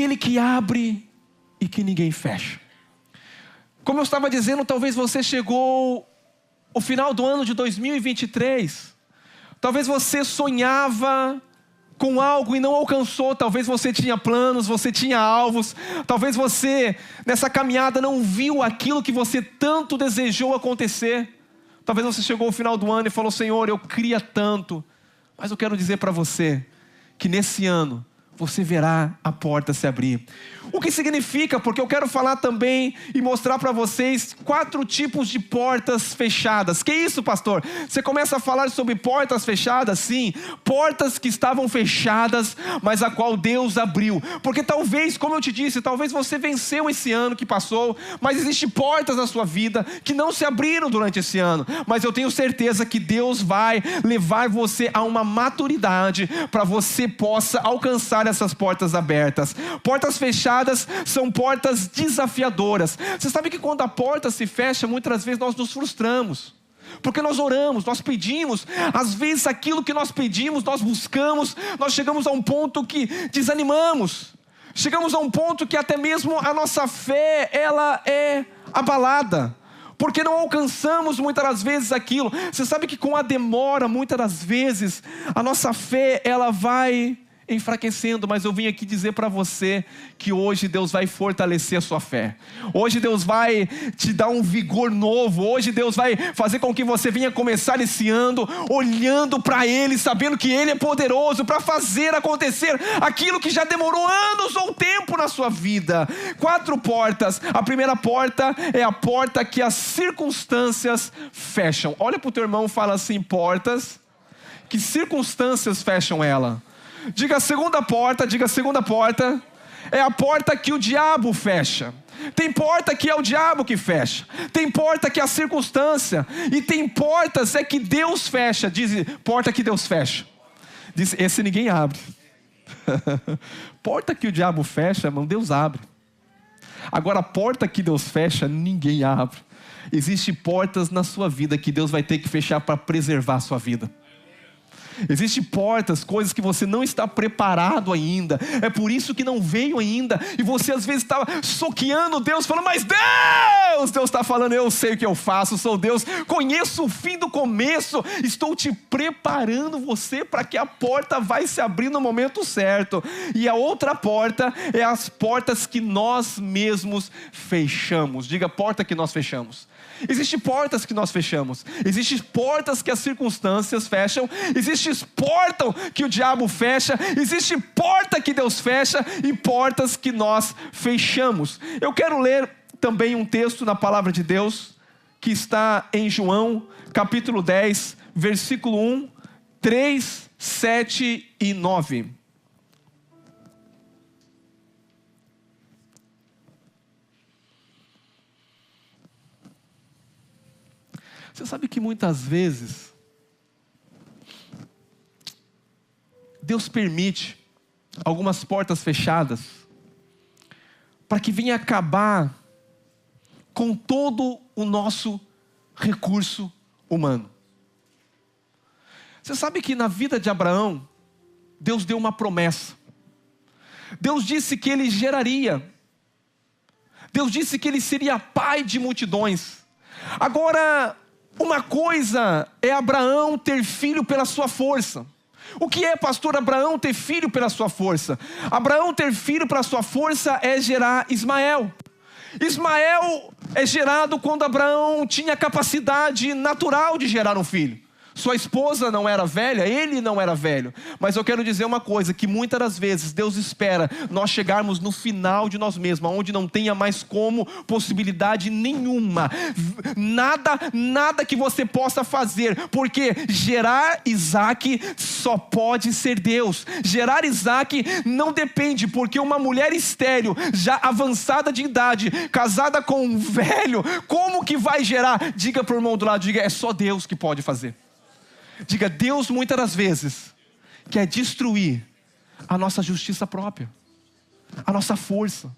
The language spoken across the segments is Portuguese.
aquele que abre e que ninguém fecha. Como eu estava dizendo, talvez você chegou ao final do ano de 2023. Talvez você sonhava com algo e não alcançou. Talvez você tinha planos, você tinha alvos. Talvez você, nessa caminhada, não viu aquilo que você tanto desejou acontecer. Talvez você chegou ao final do ano e falou: Senhor, eu queria tanto. Mas eu quero dizer para você que nesse ano você verá a porta se abrir. O que significa? Porque eu quero falar também e mostrar para vocês 4 tipos de portas fechadas. Que isso, pastor? Você começa a falar sobre portas fechadas? Sim, portas que estavam fechadas, mas a qual Deus abriu. Porque talvez, como eu te disse, talvez você venceu esse ano que passou, mas existem portas na sua vida que não se abriram durante esse ano. Mas eu tenho certeza que Deus vai levar você a uma maturidade para você possa alcançar essas portas abertas. Portas fechadas são portas desafiadoras. Você sabe que quando a porta se fecha, muitas vezes nós nos frustramos. Porque nós oramos, nós pedimos, às vezes aquilo que nós pedimos, nós buscamos, nós chegamos a um ponto que desanimamos. Chegamos a um ponto que até mesmo a nossa fé, ela é abalada. Porque não alcançamos muitas das vezes aquilo. Você sabe que com a demora, muitas das vezes, a nossa fé, ela vai enfraquecendo, mas eu vim aqui dizer para você que hoje Deus vai fortalecer a sua fé. Hoje Deus vai te dar um vigor novo. Hoje Deus vai fazer com que você venha começar esse ano olhando para Ele, sabendo que Ele é poderoso para fazer acontecer aquilo que já demorou anos ou tempo na sua vida. 4 portas. A primeira porta é a porta que as circunstâncias fecham. Olha para o teu irmão e fala assim: portas que circunstâncias fecham ela. Diga a segunda porta, é a porta que o diabo fecha. Tem porta que é o diabo que fecha. Tem porta que é a circunstância. E tem portas que Deus fecha. Diz, porta que Deus fecha. Diz, esse ninguém abre. Porta que o diabo fecha, irmão, Deus abre. Agora, a porta que Deus fecha, ninguém abre. Existem portas na sua vida que Deus vai ter que fechar para preservar a sua vida. Existem portas, coisas que você não está preparado ainda. É por isso que não veio ainda. E você às vezes está soqueando Deus, falando: mas Deus está falando: eu sei o que eu faço, sou Deus, conheço o fim do começo, estou te preparando você para que a porta vai se abrir no momento certo. E a outra porta é as portas que nós mesmos fechamos. Diga, porta que nós fechamos. Existem portas que nós fechamos. Existem portas que as circunstâncias fecham. Existem portas que o diabo fecha. Existe porta que Deus fecha e portas que nós fechamos. Eu quero ler também um texto na palavra de Deus que está em João, capítulo 10, versículo 1, 3, 7 e 9. Você sabe que muitas vezes Deus permite algumas portas fechadas para que venha acabar com todo o nosso recurso humano. Você sabe que na vida de Abraão, Deus deu uma promessa. Deus disse que ele geraria. Deus disse que ele seria pai de multidões. Agora, uma coisa é Abraão ter filho pela sua força. O que é, pastor, Abraão ter filho pela sua força? Abraão ter filho pela sua força é gerar Ismael. Ismael é gerado quando Abraão tinha capacidade natural de gerar um filho. Sua esposa não era velha, ele não era velho. Mas eu quero dizer uma coisa, que muitas das vezes Deus espera nós chegarmos no final de nós mesmos, onde não tenha mais como possibilidade nenhuma. Nada que você possa fazer, porque gerar Isaac só pode ser Deus. Gerar Isaac não depende, porque uma mulher estéril, já avançada de idade, casada com um velho, como que vai gerar? Diga para o irmão do lado, diga, é só Deus que pode fazer. Diga, Deus muitas das vezes quer destruir a nossa justiça própria, a nossa força.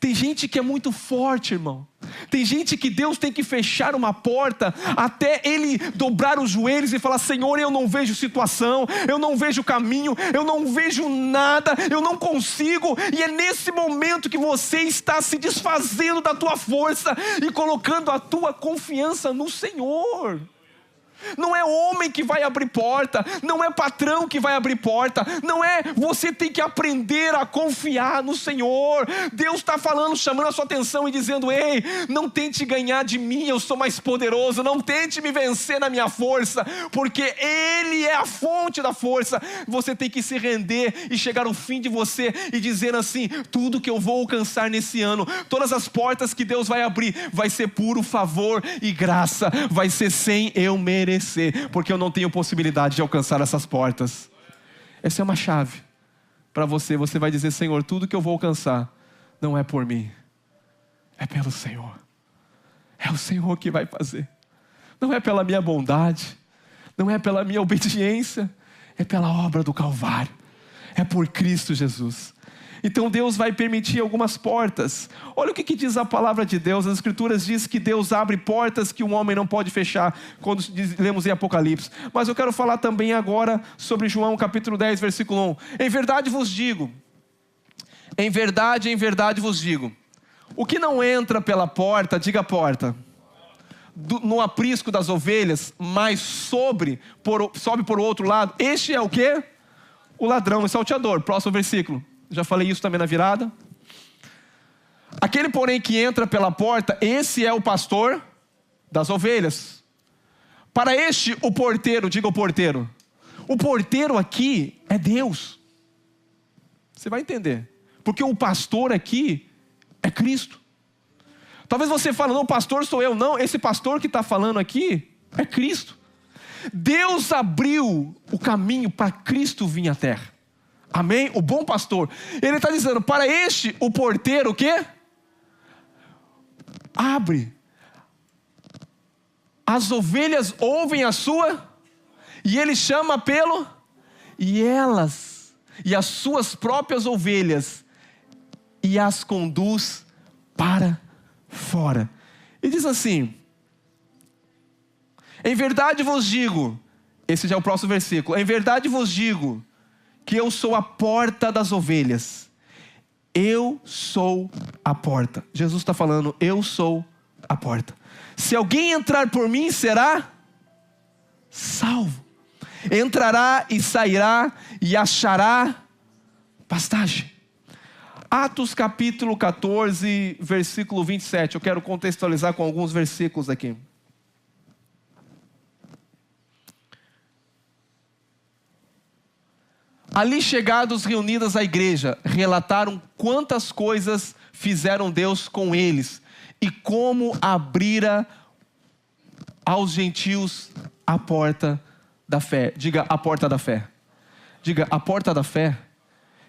Tem gente que é muito forte, irmão. Tem gente que Deus tem que fechar uma porta até ele dobrar os joelhos e falar: Senhor, eu não vejo situação, eu não vejo caminho, eu não vejo nada, eu não consigo. E é nesse momento que você está se desfazendo da tua força e colocando a tua confiança no Senhor. Não é homem que vai abrir porta, não é patrão que vai abrir porta, não é, você tem que aprender a confiar no Senhor. Deus está falando, chamando a sua atenção e dizendo: ei, não tente ganhar de mim, eu sou mais poderoso, não tente me vencer na minha força, porque Ele é a fonte da força. Você tem que se render e chegar ao fim de você e dizer assim: tudo que eu vou alcançar nesse ano, todas as portas que Deus vai abrir, vai ser puro favor e graça, vai ser sem eu merecer, porque eu não tenho possibilidade de alcançar essas portas. Essa é uma chave para você. Você vai dizer: Senhor, tudo que eu vou alcançar não é por mim, é pelo Senhor. É o Senhor que vai fazer. Não é pela minha bondade, não é pela minha obediência, é pela obra do Calvário, é por Cristo Jesus. Então Deus vai permitir algumas portas. Olha o que diz a palavra de Deus. As Escrituras diz que Deus abre portas que um homem não pode fechar, quando lemos em Apocalipse. Mas eu quero falar também agora sobre João capítulo 10, versículo 1. Em verdade vos digo, em verdade vos digo, o que não entra pela porta, diga porta, no aprisco das ovelhas, mas sobe por outro lado, este é o quê? O ladrão e salteador. Próximo versículo. Já falei isso também na virada. Aquele, porém, que entra pela porta, esse é o pastor das ovelhas. Para este, o porteiro, diga o porteiro. O porteiro aqui é Deus. Você vai entender. Porque o pastor aqui é Cristo. Talvez você fale: não, o pastor sou eu. Não, esse pastor que está falando aqui é Cristo. Deus abriu o caminho para Cristo vir à terra. Amém? O bom pastor. Ele está dizendo: para este, o porteiro, o quê? Abre. As ovelhas ouvem a sua, e ele chama pelo, e elas, e as suas próprias ovelhas, e as conduz para fora. E diz assim: em verdade vos digo, esse já é o próximo versículo, em verdade vos digo, que eu sou a porta das ovelhas. Eu sou a porta. Jesus está falando: eu sou a porta. Se alguém entrar por mim, será salvo. Entrará e sairá e achará pastagem. Atos capítulo 14, versículo 27. Eu quero contextualizar com alguns versículos aqui. Ali chegados, reunidas à igreja, relataram quantas coisas fizeram Deus com eles e como abrira aos gentios a porta da fé. Diga: a porta da fé. Diga: a porta da fé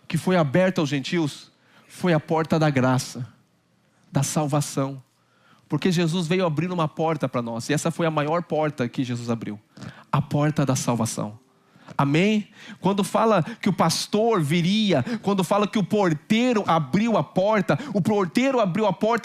que foi aberta aos gentios foi a porta da graça, da salvação. Porque Jesus veio abrir uma porta para nós, e essa foi a maior porta que Jesus abriu, a porta da salvação. Amém? Quando fala que o pastor viria, quando fala que o porteiro abriu a porta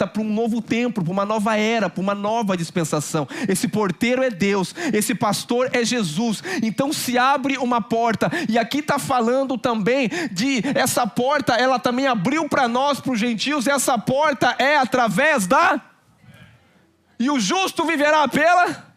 para um novo tempo, para uma nova era, para uma nova dispensação. Esse porteiro é Deus, esse pastor é Jesus. Então se abre uma porta, e aqui está falando também de essa porta, ela também abriu para nós, para os gentios. Essa porta é através da... E o justo viverá pela...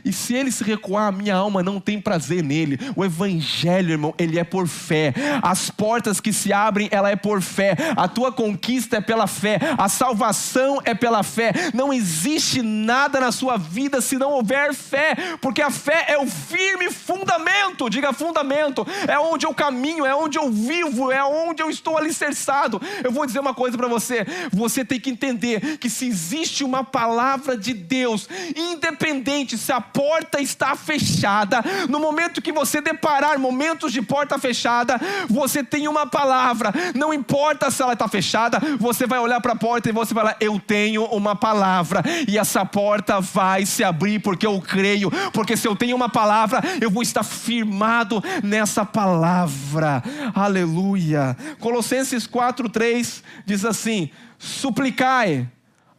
E se ele se recuar, a minha alma não tem prazer nele. O evangelho, irmão, ele é por fé. As portas que se abrem, ela é por fé. A tua conquista é pela fé. A salvação é pela fé. Não existe nada na sua vida se não houver fé, porque a fé é o firme fundamento. Diga: fundamento. É onde eu caminho, é onde eu vivo, é onde eu estou alicerçado. Eu vou dizer uma coisa para você. Você tem que entender que se existe uma palavra de Deus, independente se a porta está fechada, no momento que você deparar momentos de porta fechada, você tem uma palavra. Não importa se ela está fechada, você vai olhar para a porta e você vai falar: eu tenho uma palavra, e essa porta vai se abrir, porque eu creio, porque se eu tenho uma palavra, eu vou estar firmado nessa palavra. Aleluia. Colossenses 4:3 diz assim: suplicai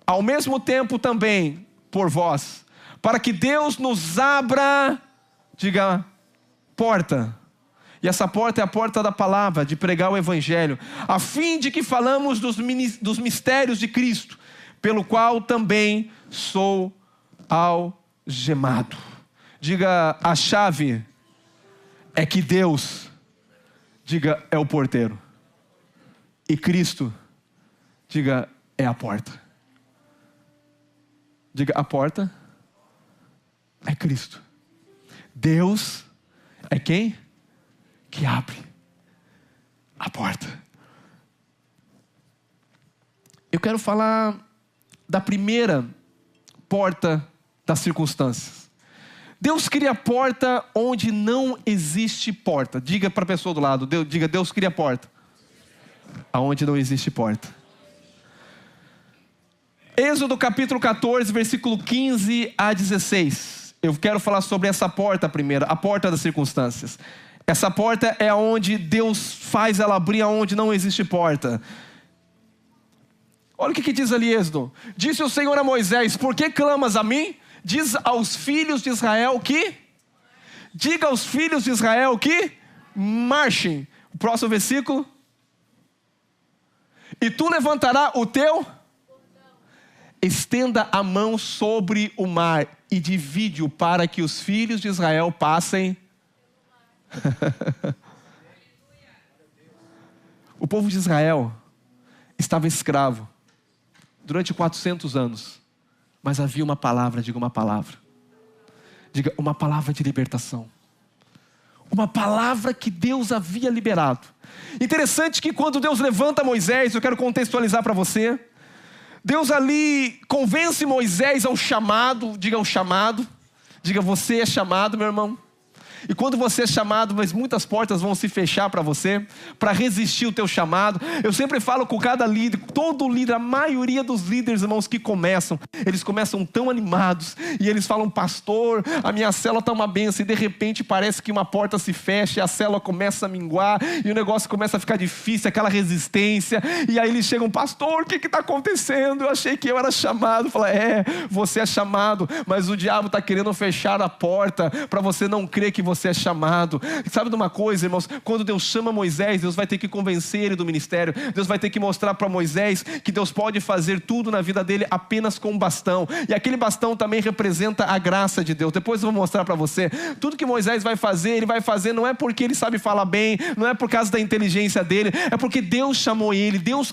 ao mesmo tempo também por vós, para que Deus nos abra, diga, porta. E essa porta é a porta da palavra, de pregar o evangelho, a fim de que falamos dos mistérios de Cristo, pelo qual também sou algemado. Diga, a chave é que Deus, diga, é o porteiro. E Cristo, diga, é a porta. Diga, a porta é Cristo. Deus é quem? Que abre a porta. Eu quero falar da primeira porta das circunstâncias. Deus cria a porta onde não existe porta. Diga para a pessoa do lado, diga, Deus cria a porta aonde não existe porta. Êxodo capítulo 14, versículo 15 a 16. Eu quero falar sobre essa porta primeiro, a porta das circunstâncias. Essa porta é onde Deus faz ela abrir aonde não existe porta. Olha o que diz ali Êxodo. Disse o Senhor a Moisés: por que clamas a mim? Diz aos filhos de Israel que... Diga aos filhos de Israel que marchem. O próximo versículo. E tu levantarás o teu... Estenda a mão sobre o mar e divide-o para que os filhos de Israel passem. O povo de Israel estava escravo durante 400 anos. Mas havia uma palavra, diga uma palavra. Diga, uma palavra de libertação. Uma palavra que Deus havia liberado. Interessante que quando Deus levanta Moisés, eu quero contextualizar para você. Deus ali convence Moisés ao chamado, diga o chamado. Diga, você é chamado, meu irmão. E quando você é chamado, mas muitas portas vão se fechar para você, para resistir o teu chamado. Eu sempre falo com cada líder, todo líder, a maioria dos líderes, irmãos, que começam, eles começam tão animados, e eles falam: pastor, a minha célula está uma bênção, e de repente parece que uma porta se fecha, e a célula começa a minguar, e o negócio começa a ficar difícil, aquela resistência, e aí eles chegam: pastor, o que está acontecendo? Eu achei que eu era chamado. Fala: você é chamado, mas o diabo está querendo fechar a porta, para você não crer que você é chamado. Sabe de uma coisa, irmãos? Quando Deus chama Moisés, Deus vai ter que convencer ele do ministério. Deus vai ter que mostrar para Moisés que Deus pode fazer tudo na vida dele apenas com um bastão. E aquele bastão também representa a graça de Deus. Depois eu vou mostrar para você. Tudo que Moisés vai fazer, ele vai fazer não é porque ele sabe falar bem, não é por causa da inteligência dele, é porque Deus chamou ele, Deus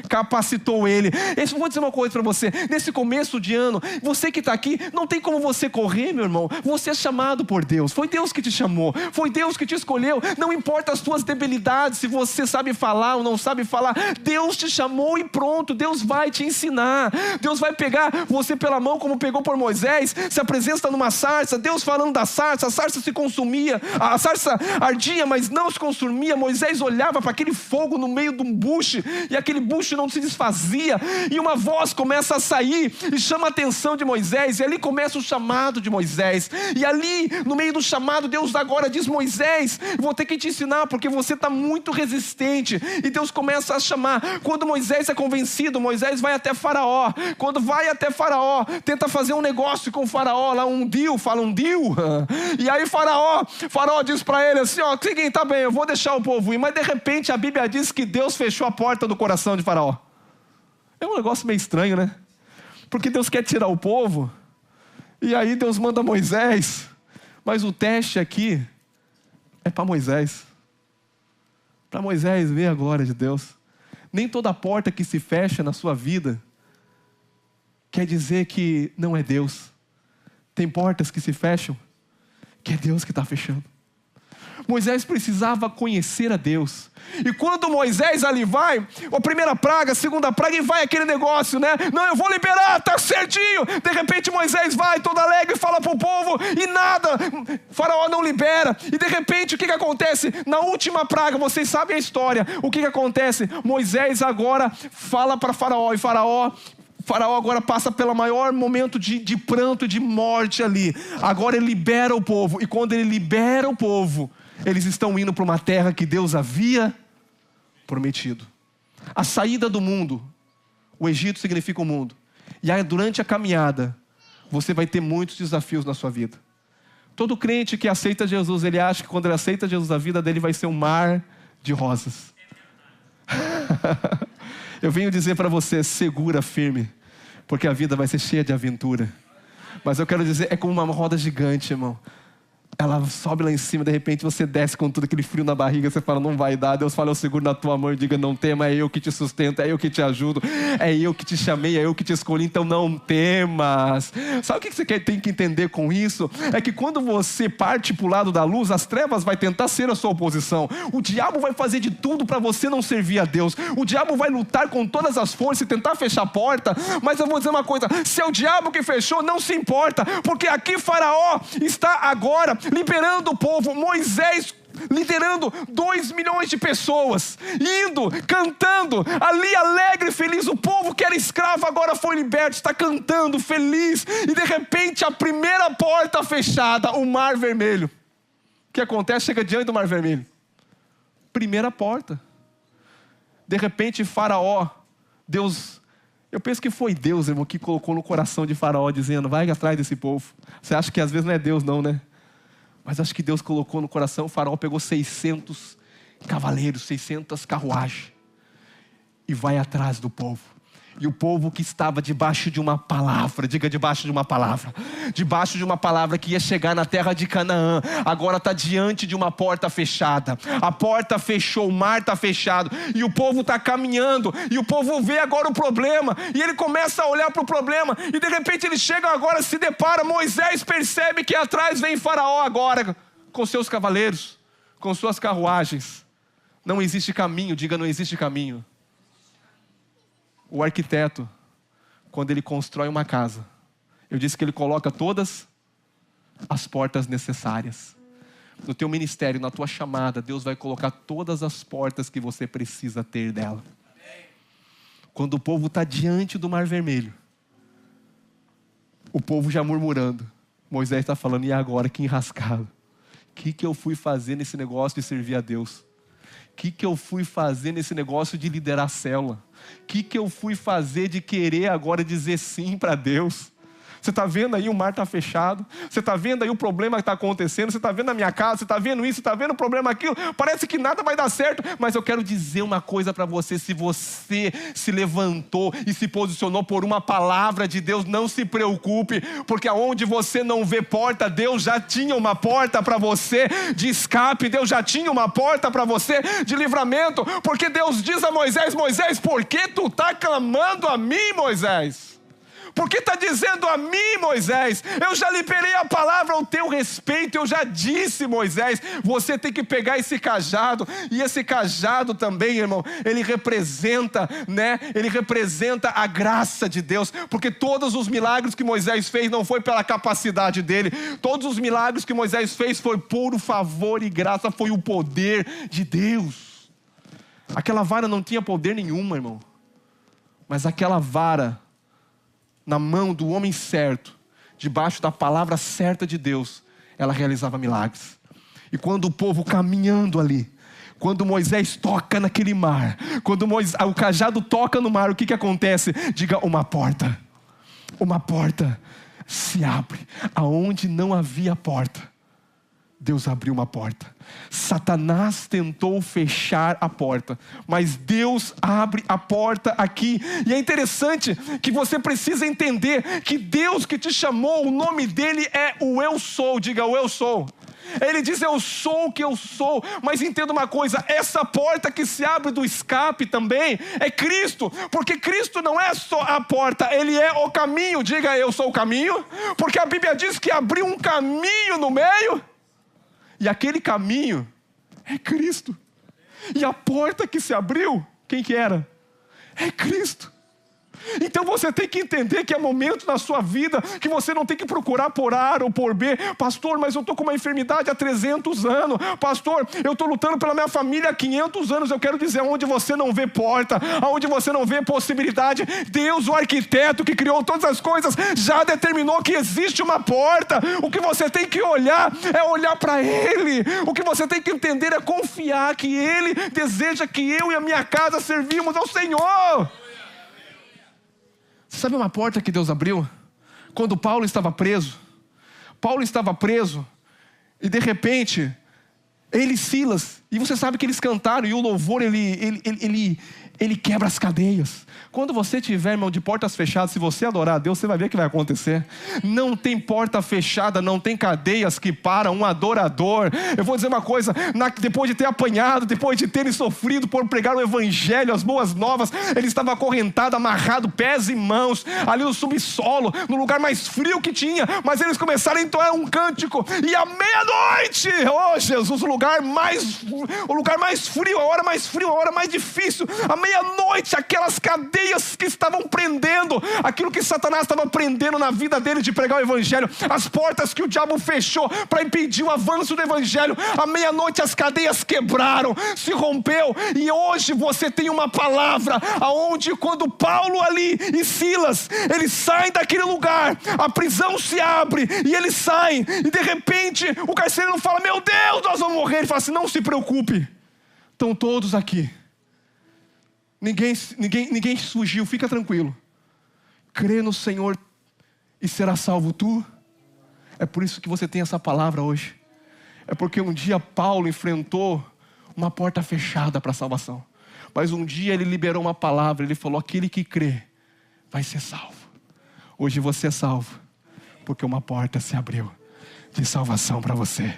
capacitou ele. Eu vou dizer uma coisa para você. Nesse começo de ano, você que está aqui, não tem como você correr, meu irmão. Você é chamado por Deus, foi Deus que te chamou, foi Deus que te escolheu. Não importa as tuas debilidades, se você sabe falar ou não sabe falar, Deus te chamou e pronto. Deus vai te ensinar, Deus vai pegar você pela mão como pegou por Moisés. Se apresenta numa sarça, Deus falando da sarça, a sarça se consumia, a sarça ardia, mas não se consumia. Moisés olhava para aquele fogo no meio de um buche, e aquele buche não se desfazia, e uma voz começa a sair e chama a atenção de Moisés, e ali começa o chamado de Moisés. E ali no meio do chamado, Deus agora diz: Moisés, eu vou ter que te ensinar, porque você está muito resistente. E Deus começa a chamar. Quando Moisés é convencido, Moisés vai até Faraó. Quando vai até Faraó, tenta fazer um negócio com o Faraó, lá um deal, fala um deal. E aí Faraó diz para ele assim: ó, seguinte, tá bem, eu vou deixar o povo ir. Mas de repente a Bíblia diz que Deus fechou a porta do coração de Faraó. É um negócio meio estranho, né? Porque Deus quer tirar o povo, e aí Deus manda Moisés. Mas o teste aqui é para Moisés. Para Moisés ver a glória de Deus. Nem toda porta que se fecha na sua vida quer dizer que não é Deus. Tem portas que se fecham que é Deus que está fechando. Moisés precisava conhecer a Deus. E quando Moisés ali vai, a primeira praga, a segunda praga, e vai aquele negócio, né? Não, eu vou liberar, tá certinho. De repente Moisés vai todo alegre, fala pro povo, e nada, Faraó não libera. E de repente o que acontece? Na última praga, vocês sabem a história. O que acontece? Moisés agora fala para Faraó, e Faraó agora passa pelo maior momento de pranto, de morte ali. Agora ele libera o povo. E quando ele libera o povo, eles estão indo para uma terra que Deus havia prometido. A saída do mundo. O Egito significa o mundo. E aí, durante a caminhada, você vai ter muitos desafios na sua vida. Todo crente que aceita Jesus, ele acha que quando ele aceita Jesus, a vida dele vai ser um mar de rosas. Eu venho dizer para você, segura firme, porque a vida vai ser cheia de aventura. Mas eu quero dizer, é como uma roda gigante, irmão. Ela sobe lá em cima, de repente você desce com tudo aquele frio na barriga, você fala, não vai dar. Deus fala, eu seguro na tua mão e diga, não tema, é eu que te sustento, é eu que te ajudo, é eu que te chamei, é eu que te escolhi, então não temas. Sabe o que você tem que entender com isso? É que quando você parte para o lado da luz, as trevas vai tentar ser a sua oposição. O diabo vai fazer de tudo para você não servir a Deus. O diabo vai lutar com todas as forças e tentar fechar a porta. Mas eu vou dizer uma coisa, se é o diabo que fechou, não se importa, porque aqui Faraó está agora liberando o povo. Moisés liderando 2 milhões de pessoas, indo, cantando, ali alegre, feliz. O povo que era escravo agora foi liberto, está cantando, feliz. E de repente a primeira porta fechada, o Mar Vermelho. O que acontece? Chega diante do Mar Vermelho. Primeira porta. De repente Faraó, Deus, eu penso que foi Deus, irmão, que colocou no coração de Faraó, dizendo, vai atrás desse povo. Você acha que às vezes não é Deus não, né? Mas acho que Deus colocou no coração. O Faraó pegou 600 cavaleiros, 600 carruagens, e vai atrás do povo. E o povo que estava debaixo de uma palavra, diga debaixo de uma palavra, debaixo de uma palavra que ia chegar na terra de Canaã, agora está diante de uma porta fechada. A porta fechou, o mar está fechado, e o povo está caminhando, e o povo vê agora o problema, e ele começa a olhar para o problema, e de repente eles chegam agora, se depara, Moisés percebe que atrás vem Faraó agora, com seus cavaleiros, com suas carruagens. Não existe caminho, diga não existe caminho. O arquiteto, quando ele constrói uma casa, eu disse que ele coloca todas as portas necessárias. No teu ministério, na tua chamada, Deus vai colocar todas as portas que você precisa ter dela. Quando o povo está diante do Mar Vermelho, o povo já murmurando, Moisés está falando, e agora, que enrascado. O que eu fui fazer nesse negócio de servir a Deus? O que eu fui fazer nesse negócio de liderar a célula? O que eu fui fazer de querer agora dizer sim para Deus? Você está vendo aí o mar está fechado? Você está vendo aí o problema que está acontecendo? Você está vendo a minha casa? Você está vendo isso? Você está vendo o problema aquilo? Parece que nada vai dar certo. Mas eu quero dizer uma coisa para você. Se você se levantou e se posicionou por uma palavra de Deus, não se preocupe. Porque aonde você não vê porta, Deus já tinha uma porta para você de escape. Deus já tinha uma porta para você de livramento. Porque Deus diz a Moisés, Moisés, por que tu está clamando a mim, Moisés? Porque está dizendo a mim, Moisés, eu já liberei a palavra ao teu respeito, eu já disse, Moisés, você tem que pegar esse cajado, e esse cajado também, irmão, ele representa, né? Ele representa a graça de Deus, porque todos os milagres que Moisés fez não foi pela capacidade dele, todos os milagres que Moisés fez foi por favor e graça, foi o poder de Deus. Aquela vara não tinha poder nenhum, irmão, mas aquela vara, na mão do homem certo, debaixo da palavra certa de Deus, ela realizava milagres. E quando o povo caminhando ali, quando Moisés toca naquele mar, quando o cajado toca no mar, o que acontece? Diga, uma porta se abre. Aonde não havia porta, Deus abriu uma porta. Satanás tentou fechar a porta, mas Deus abre a porta aqui. E é interessante que você precisa entender que Deus que te chamou, o nome dele é o Eu Sou. Diga, o Eu Sou. Ele diz, eu sou o que eu sou. Mas entenda uma coisa, essa porta que se abre do escape também é Cristo. Porque Cristo não é só a porta, Ele é o caminho. Diga, eu sou o caminho. Porque a Bíblia diz que abriu um caminho no meio. E aquele caminho É Cristo. E a porta que se abriu, quem que era? É Cristo. Então você tem que entender que há momentos na sua vida que você não tem que procurar por A ou por B. Pastor, mas eu estou com uma enfermidade há 300 anos. Pastor, eu estou lutando pela minha família há 500 anos. Eu quero dizer, onde você não vê porta, onde você não vê possibilidade, Deus, o arquiteto que criou todas as coisas, já determinou que existe uma porta. O que você tem que olhar é olhar para Ele. O que você tem que entender é confiar que Ele deseja que eu e a minha casa servimos ao Senhor. Sabe uma porta que Deus abriu? Quando Paulo estava preso. Paulo estava preso e de repente, ele e Silas, e você sabe que eles cantaram, e o louvor ele quebra as cadeias. Quando você tiver, irmão, de portas fechadas, se você adorar a Deus, você vai ver o que vai acontecer. Não tem porta fechada, não tem cadeias que param um adorador. Eu vou dizer uma coisa, depois de ter apanhado, depois de terem sofrido por pregar o evangelho, as boas novas, ele estava acorrentado, amarrado, pés e mãos, ali no subsolo, no lugar mais frio que tinha, mas eles começaram a entoar um cântico, e à meia-noite, oh Jesus, o lugar mais frio, a hora mais fria, a hora mais difícil, à meia-noite, aquelas cadeias que estavam prendendo, aquilo que Satanás estava prendendo na vida dele de pregar o evangelho, as portas que o diabo fechou para impedir o avanço do evangelho, à meia-noite as cadeias quebraram, se rompeu, e hoje você tem uma palavra, aonde quando Paulo ali e Silas, eles saem daquele lugar, a prisão se abre, e eles saem, e de repente o carcereiro fala, meu Deus, nós vamos morrer. Ele fala assim, não se preocupe, estão todos aqui. Ninguém fugiu, fica tranquilo. Crê no Senhor e será salvo tu. É por isso que você tem essa palavra hoje. É porque um dia Paulo enfrentou uma porta fechada para a salvação. Mas um dia ele liberou uma palavra, ele falou, aquele que crê vai ser salvo. Hoje você é salvo, porque uma porta se abriu de salvação para você.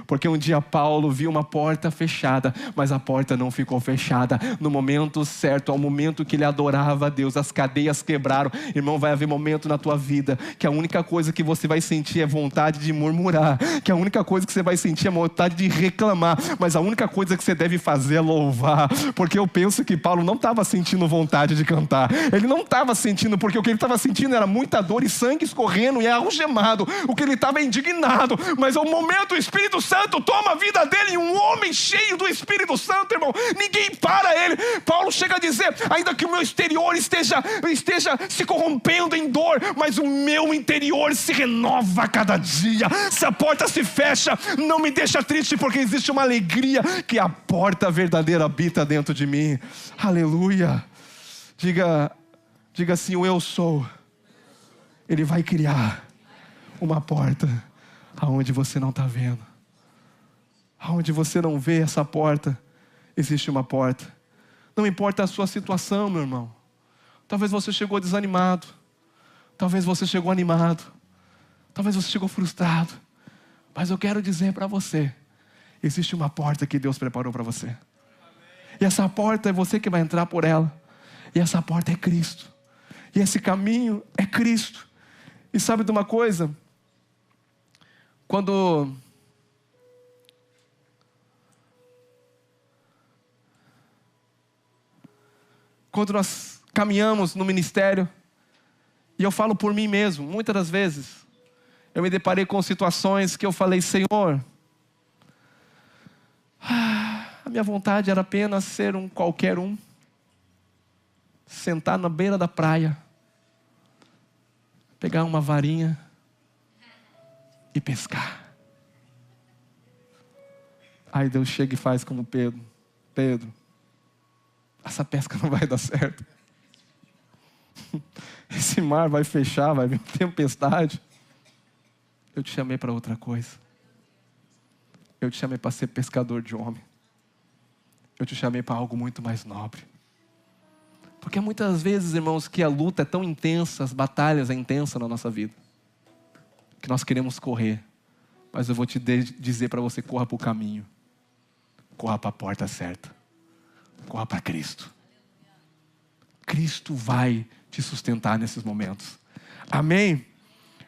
Porque um dia Paulo viu uma porta fechada, mas a porta não ficou fechada. No momento certo, ao momento que ele adorava a Deus, as cadeias quebraram. Irmão, vai haver momento na tua vida que a única coisa que você vai sentir é vontade de murmurar, que a única coisa que você vai sentir é vontade de reclamar, mas a única coisa que você deve fazer é louvar. Porque eu penso que Paulo não estava sentindo vontade de cantar. Ele não estava sentindo, porque o que ele estava sentindo era muita dor e sangue escorrendo e algemado. O que ele estava é indignado, mas ao momento o Espírito Santo toma a vida dele, e um homem cheio do Espírito Santo, irmão, ninguém para ele. Paulo chega a dizer, ainda que o meu exterior esteja se corrompendo em dor, mas o meu interior se renova a cada dia. Se a porta se fecha, não me deixa triste, porque existe uma alegria, que a porta verdadeira habita dentro de mim. Aleluia. Diga assim, o eu sou, ele vai criar uma porta aonde você não está vendo. Aonde você não vê essa porta, existe uma porta. Não importa a sua situação, meu irmão. Talvez você chegou desanimado. Talvez você chegou animado. Talvez você chegou frustrado. Mas eu quero dizer para você, existe uma porta que Deus preparou para você. E essa porta é você que vai entrar por ela. E essa porta é Cristo. E esse caminho é Cristo. E sabe de uma coisa? Quando nós caminhamos no ministério, e eu falo por mim mesmo, muitas das vezes, eu me deparei com situações que eu falei, Senhor, a minha vontade era apenas ser um qualquer um, sentar na beira da praia, pegar uma varinha e pescar. Aí Deus chega e faz como Pedro, essa pesca não vai dar certo. Esse mar vai fechar, vai vir tempestade. Eu te chamei para outra coisa. Eu te chamei para ser pescador de homem. Eu te chamei para algo muito mais nobre. Porque muitas vezes, irmãos, que a luta é tão intensa, as batalhas é intensa na nossa vida, que nós queremos correr. Mas eu vou te dizer para você, corra para o caminho. Corra para a porta certa. Corra para Cristo. Cristo vai te sustentar nesses momentos. Amém?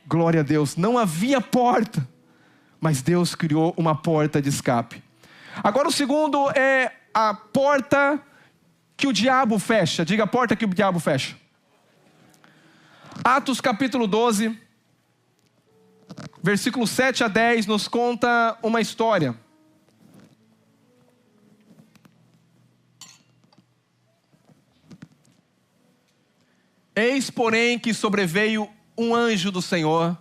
Glória a Deus. Não havia porta, mas Deus criou uma porta de escape. Agora o segundo é a porta que o diabo fecha. Diga, a porta que o diabo fecha. Atos capítulo 12, versículo 7 a 10, nos conta uma história. Eis, porém, que sobreveio um anjo do Senhor,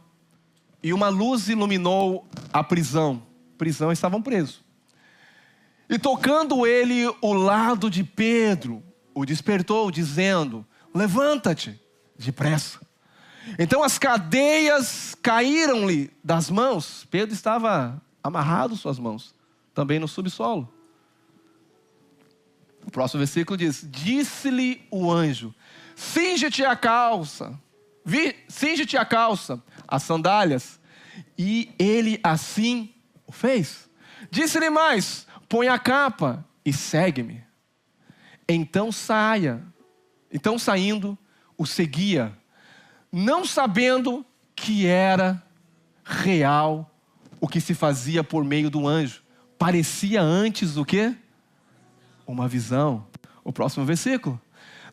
e uma luz iluminou a prisão. Prisão, estavam presos. E tocando ele o lado de Pedro, o despertou, dizendo: levanta-te depressa. Então as cadeias caíram-lhe das mãos. Pedro estava amarrado suas mãos, também no subsolo. O próximo versículo diz: disse-lhe o anjo: cinge-te a calça, cinge-te a calça, as sandálias. E ele assim o fez. Disse-lhe mais: põe a capa e segue-me. Então saindo, o seguia, não sabendo que era real o que se fazia por meio do anjo. Parecia antes o quê? Uma visão. O próximo versículo.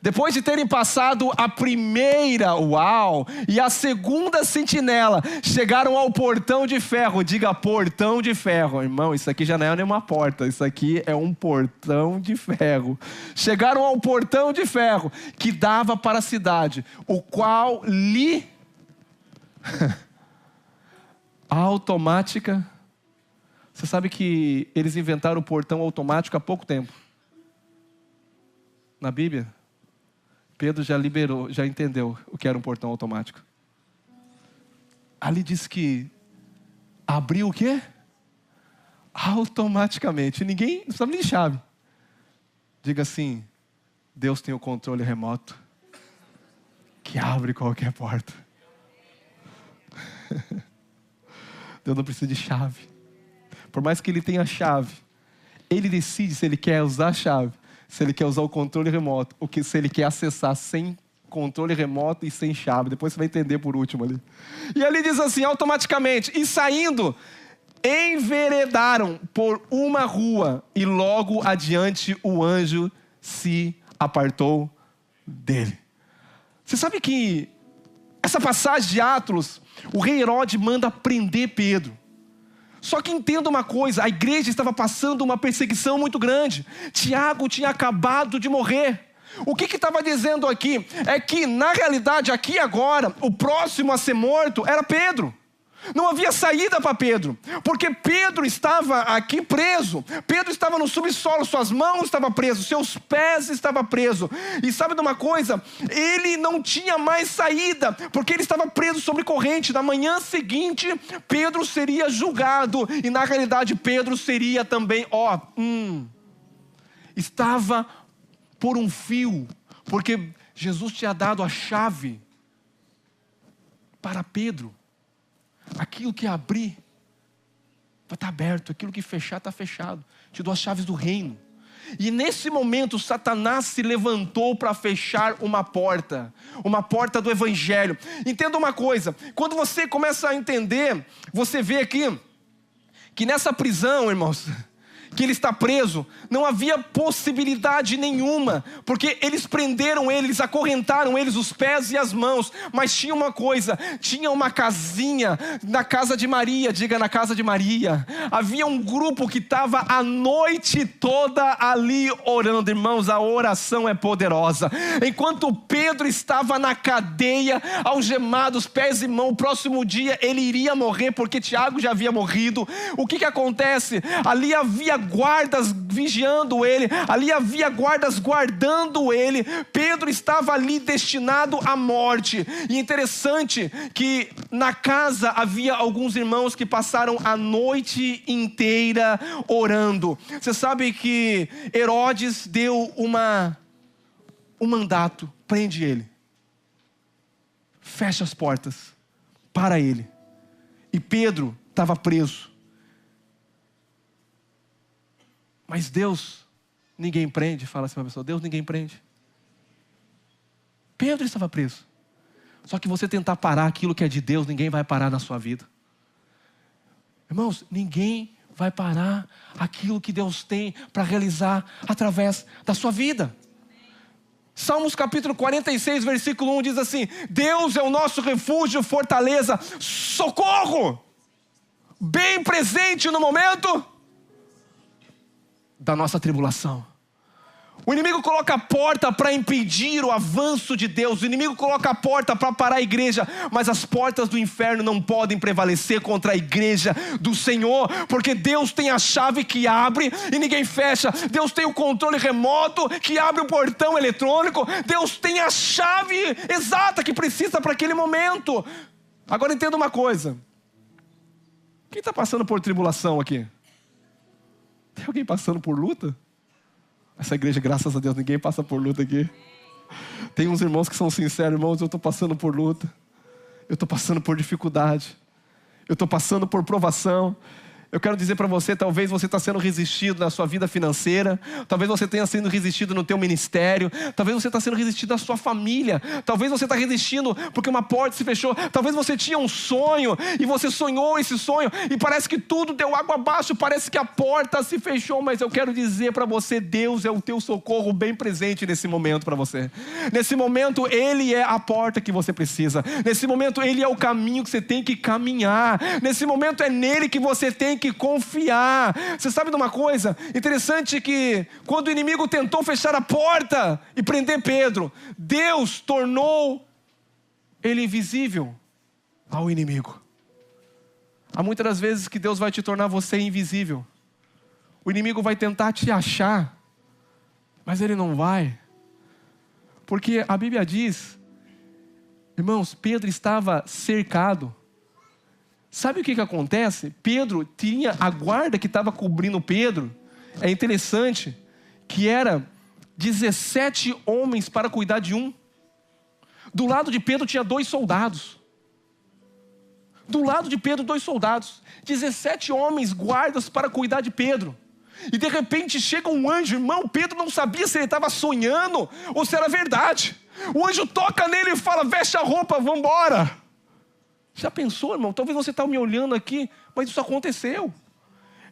Depois de terem passado a primeira, e a segunda sentinela, chegaram ao portão de ferro. Diga, portão de ferro. Irmão, isso aqui já não é nenhuma porta, isso aqui é um portão de ferro. Chegaram ao portão de ferro, que dava para a cidade, o qual lhe... automática. Você sabe que eles inventaram o portão automático há pouco tempo. Na Bíblia, Pedro já liberou, já entendeu o que era um portão automático. Ali diz que abriu o quê? Automaticamente. Ninguém, não precisava nem de chave. Diga assim: Deus tem o controle remoto que abre qualquer porta. Deus não precisa de chave. Por mais que Ele tenha a chave, Ele decide se Ele quer usar a chave, se Ele quer usar o controle remoto, ou se Ele quer acessar sem controle remoto e sem chave. Depois você vai entender por último ali. E ali diz assim: automaticamente, e saindo, enveredaram por uma rua, e logo adiante o anjo se apartou dele. Você sabe que essa passagem de Atos, o rei Herodes manda prender Pedro. Só que entenda uma coisa, a igreja estava passando uma perseguição muito grande. Tiago tinha acabado de morrer. O que estava dizendo aqui? É que na realidade aqui agora, o próximo a ser morto era Pedro. Não havia saída para Pedro, porque Pedro estava aqui preso. Pedro estava no subsolo, suas mãos estavam presas, seus pés estavam presos. E sabe de uma coisa? Ele não tinha mais saída, porque ele estava preso sobre corrente. Na manhã seguinte, Pedro seria julgado. E na realidade Pedro seria também, estava por um fio, porque Jesus tinha dado a chave para Pedro. Aquilo que abrir vai estar aberto, aquilo que fechar está fechado. Te dou as chaves do reino. E nesse momento Satanás se levantou para fechar uma porta do evangelho. Entenda uma coisa, quando você começa a entender, você vê aqui que nessa prisão, irmãos, que ele está preso, não havia possibilidade nenhuma, porque eles prenderam ele, eles acorrentaram eles, os pés e as mãos. Mas tinha uma coisa, tinha uma casinha na casa de Maria. Diga, na casa de Maria. Havia um grupo que estava a noite toda ali orando. Irmãos, a oração é poderosa. Enquanto Pedro estava na cadeia, algemado, os pés e mãos, o próximo dia ele iria morrer, porque Tiago já havia morrido. O que acontece? Ali havia guardas vigiando ele, ali havia guardas guardando ele. Pedro estava ali destinado à morte. E interessante que na casa havia alguns irmãos que passaram a noite inteira orando. Você sabe que Herodes deu um mandato: prende ele, fecha as portas para ele. E Pedro estava preso. Mas Deus, ninguém prende. Fala assim para a pessoa: Deus ninguém prende. Pedro estava preso. Só que você tentar parar aquilo que é de Deus, ninguém vai parar na sua vida. Irmãos, ninguém vai parar aquilo que Deus tem para realizar através da sua vida. Salmos capítulo 46, versículo 1 diz assim: Deus é o nosso refúgio, fortaleza, socorro, bem presente no momento da nossa tribulação. O inimigo coloca a porta para impedir o avanço de Deus. O inimigo coloca a porta para parar a igreja. Mas as portas do inferno não podem prevalecer contra a igreja do Senhor. Porque Deus tem a chave que abre e ninguém fecha. Deus tem o controle remoto que abre o portão eletrônico. Deus tem a chave exata que precisa para aquele momento. Agora entenda uma coisa. Quem está passando por tribulação aqui? Tem alguém passando por luta? Essa igreja, graças a Deus, ninguém passa por luta aqui. Tem uns irmãos que são sinceros: irmãos, eu estou passando por luta. Eu estou passando por dificuldade. Eu estou passando por provação. Eu quero dizer para você, talvez você está sendo resistido na sua vida financeira. Talvez você tenha sido resistido no teu ministério. Talvez você está sendo resistido na sua família. Talvez você está resistindo porque uma porta se fechou. Talvez você tinha um sonho e você sonhou esse sonho e parece que tudo deu água abaixo. Parece que a porta se fechou. Mas eu quero dizer para você, Deus é o teu socorro bem presente nesse momento para você. Nesse momento, Ele é a porta que você precisa. Nesse momento, Ele é o caminho que você tem que caminhar. Nesse momento, é nele que você tem que confiar. Você sabe de uma coisa? Interessante que quando o inimigo tentou fechar a porta e prender Pedro, Deus tornou ele invisível ao inimigo. Há muitas das vezes que Deus vai te tornar você invisível. O inimigo vai tentar te achar, mas ele não vai. Porque a Bíblia diz, irmãos, Pedro estava cercado. Sabe o que acontece? Pedro tinha a guarda que estava cobrindo Pedro. É interessante que era 17 homens para cuidar de um. Do lado de Pedro tinha 2 soldados. Do lado de Pedro 2 soldados. 17 homens guardas para cuidar de Pedro. E de repente chega um anjo, irmão. Pedro não sabia se ele estava sonhando ou se era verdade. O anjo toca nele e fala: veste a roupa, vamos embora. Já pensou, irmão? Talvez você está me olhando aqui, mas isso aconteceu.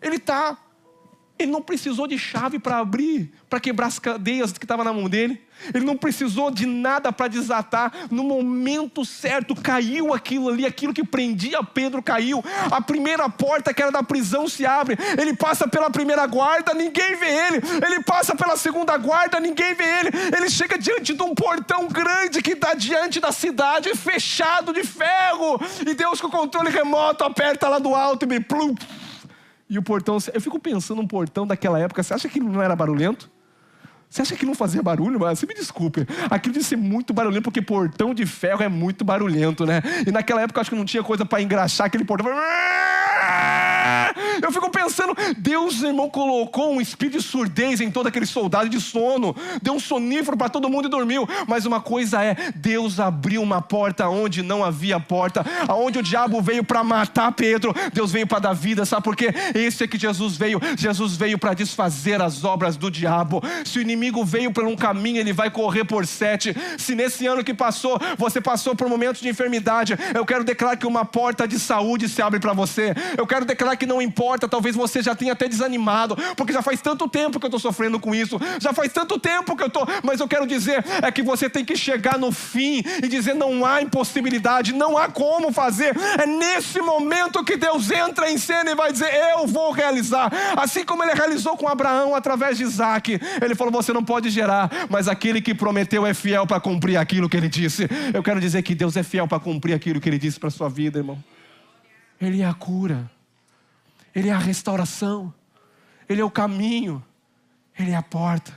Ele não precisou de chave para abrir, para quebrar as cadeias que estavam na mão dele. Ele não precisou de nada para desatar. No momento certo, caiu aquilo ali, aquilo que prendia Pedro caiu. A primeira porta que era da prisão se abre. Ele passa pela primeira guarda, ninguém vê ele. Ele passa pela segunda guarda, ninguém vê ele. Ele chega diante de um portão grande que está diante da cidade, fechado de ferro. E Deus, com o controle remoto, aperta lá do alto e plum. E o portão, eu fico pensando, um portão daquela época, você acha que não era barulhento? Você acha que não fazia barulho? Mas você me desculpe, aquilo deve ser muito barulhento, porque portão de ferro é muito barulhento, né? E naquela época eu acho que não tinha coisa para engraxar aquele portão. Eu fico pensando, Deus, irmão, colocou um espírito de surdez em todo aquele soldado, de sono. Deu um sonífero para todo mundo e dormiu. Mas uma coisa é, Deus abriu uma porta onde não havia porta. Aonde o diabo veio para matar Pedro, Deus veio para dar vida. Sabe por quê? Esse é que Jesus veio. Jesus veio para desfazer as obras do diabo. Se o inimigo veio por um caminho, ele vai correr por 7. Se nesse ano que passou, você passou por momentos de enfermidade, eu quero declarar que uma porta de saúde se abre para você. Eu quero declarar que não importa, talvez você já tenha até desanimado, porque já faz tanto tempo que eu estou sofrendo com isso, já faz tanto tempo que eu estou, mas eu quero dizer, é que você tem que chegar no fim e dizer, não há impossibilidade, não há como fazer. É nesse momento que Deus entra em cena e vai dizer, eu vou realizar, assim como ele realizou com Abraão através de Isaac. Ele falou, você não pode gerar, mas aquele que prometeu é fiel para cumprir aquilo que ele disse. Eu quero dizer que Deus é fiel para cumprir aquilo que ele disse para a sua vida, irmão. Ele é a cura, Ele é a restauração, Ele é o caminho, Ele é a porta.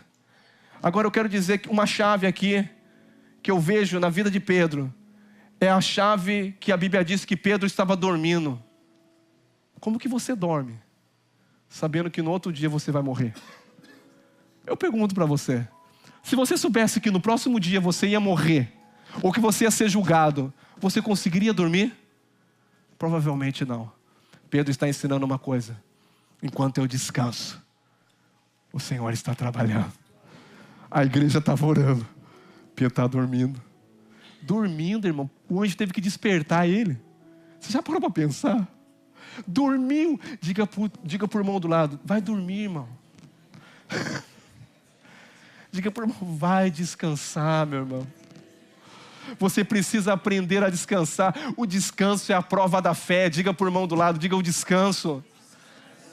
Agora eu quero dizer que uma chave aqui, que eu vejo na vida de Pedro, é a chave que a Bíblia diz que Pedro estava dormindo. Como que você dorme, sabendo que no outro dia você vai morrer? Eu pergunto para você, se você soubesse que no próximo dia você ia morrer, ou que você ia ser julgado, você conseguiria dormir? Provavelmente não. Pedro está ensinando uma coisa: enquanto eu descanso, o Senhor está trabalhando. A igreja estava orando, Pedro está dormindo. Dormindo, irmão, o anjo teve que despertar ele. Você já parou para pensar? Dormiu. Diga pro irmão do lado, vai dormir, irmão. Diga pro irmão, vai descansar, meu irmão. Você precisa aprender a descansar. O descanso é a prova da fé. Diga pro irmão do lado, diga o descanso.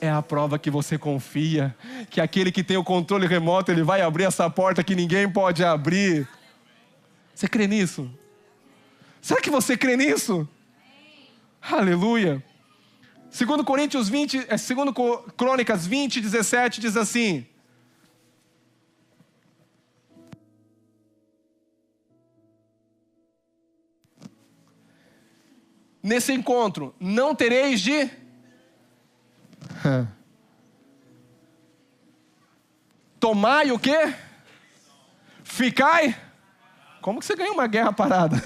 É a prova que você confia. Que aquele que tem o controle remoto, ele vai abrir essa porta que ninguém pode abrir. Você crê nisso? Será que você crê nisso? Aleluia. 2 Coríntios 20, 2 Crônicas 20, 17 diz assim: nesse encontro não tereis de tomai o quê? Ficai. Como que você ganha uma guerra parada?